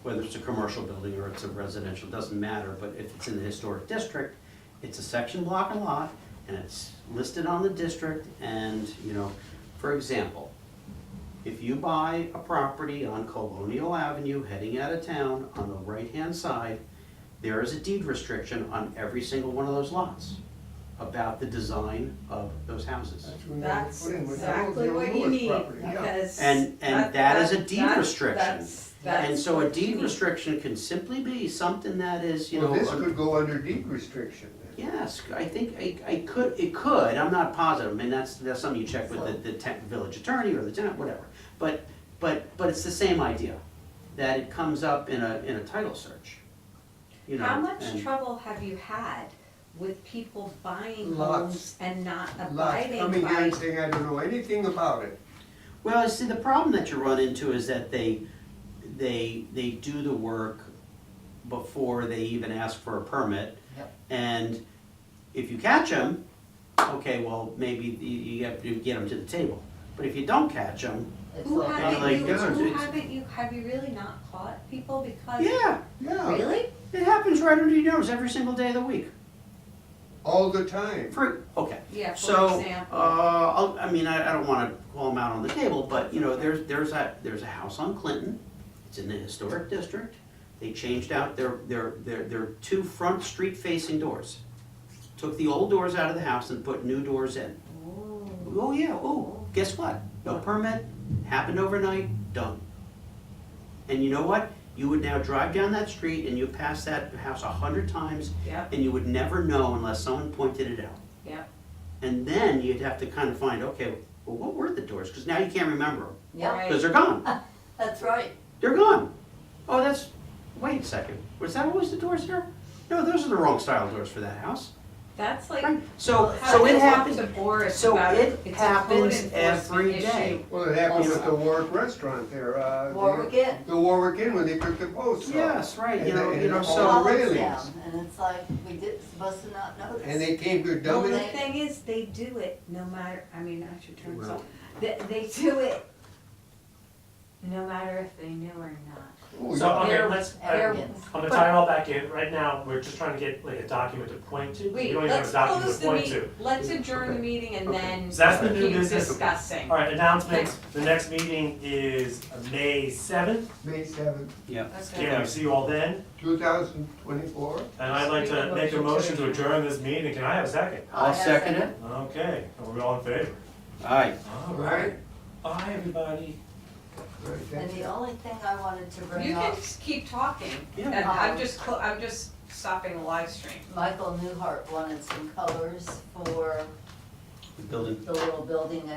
Whether it's a commercial building or it's a residential, doesn't matter, but if it's in the historic district, it's a section, block, and lot, and it's listed on the district, and, you know, for example, if you buy a property on Colonial Avenue heading out of town, on the right-hand side, there is a deed restriction on every single one of those lots about the design of those houses. That's exactly what you need, because. And that is a deed that's- restriction. that's And so a what you deed need. restriction can simply be something that is, you know. Well, this could go under deed restriction then. Yes, I think it could, I'm not positive, I mean, that's something you check with the village attorney or the tenant, whatever. But it's the same idea, that it comes up in a title search, you know. How much and- trouble have you had with people buying Lots. homes and not Lots abiding coming by? in saying, I don't know anything about it. Well, you see, the problem that you run into is that they do the work before they even ask for a permit. Yep. And if you catch them, okay, well, maybe you have to get them to the table. But if you don't catch them, It's Who like- haven't like, you, yeah, who it's- haven't you, have you really not caught people because? yeah, Really? it happens right under your nose every single day of the week. All the time. Okay. Yeah, for So, example. I don't wanna call them out on the table, but, you know, there's a house on Clinton, it's in the historic district. They changed out their two front street facing doors. Took the old doors out of the house and put new doors in. Oh, yeah, guess what? No permit, happened overnight, done. And you know what? You would now drive down that street and you pass that house 100 times, Yep, and you would never know unless someone pointed it out. yep. And then you'd have to kind of find, okay, well, what were the doors? Because now you can't remember them, Yep, because they're gone. that's right. They're gone. Oh, wait a second, was that always the doors there? No, those are the wrong style doors for that house. That's like. Right. So having it to talk happens, to Boris so about it it's a happens code every enforcement day. issue. Well, it happens at the Warwick restaurant there. Warwick Inn. The Warwick Inn when they took the posts off. Yes, right, And the- and so. all the Walls railings. down, and it's like, we did, supposed to not notice. And they came to Well, dump the it. thing is, they do it no matter, I mean, I should turn this Well. off. They do it no matter if they knew or not. Oh, So, yeah. okay, They're let's, arrogant. I'm gonna tie it all back in, right now, we're just trying to get like a document to point to, we Wait, don't even have let's a document close to the point meeting, to. let's adjourn the Okay. meeting and Okay. then So that's the new keep business. discussing. Alright, announcements, the next meeting is May 7th, May 7th, Yep. Okay. yeah, we see you all then, 2024. and I'd like to make a motion to adjourn this meeting, can I have a second? I'll second it. Okay, are we all in favor? Aye. Alright, bye everybody. Right, And thank you. the only thing I wanted to bring You up, can just keep talking, Yeah. and I'm just stopping the live stream. Michael Newhart wanted some colors for The building. the little building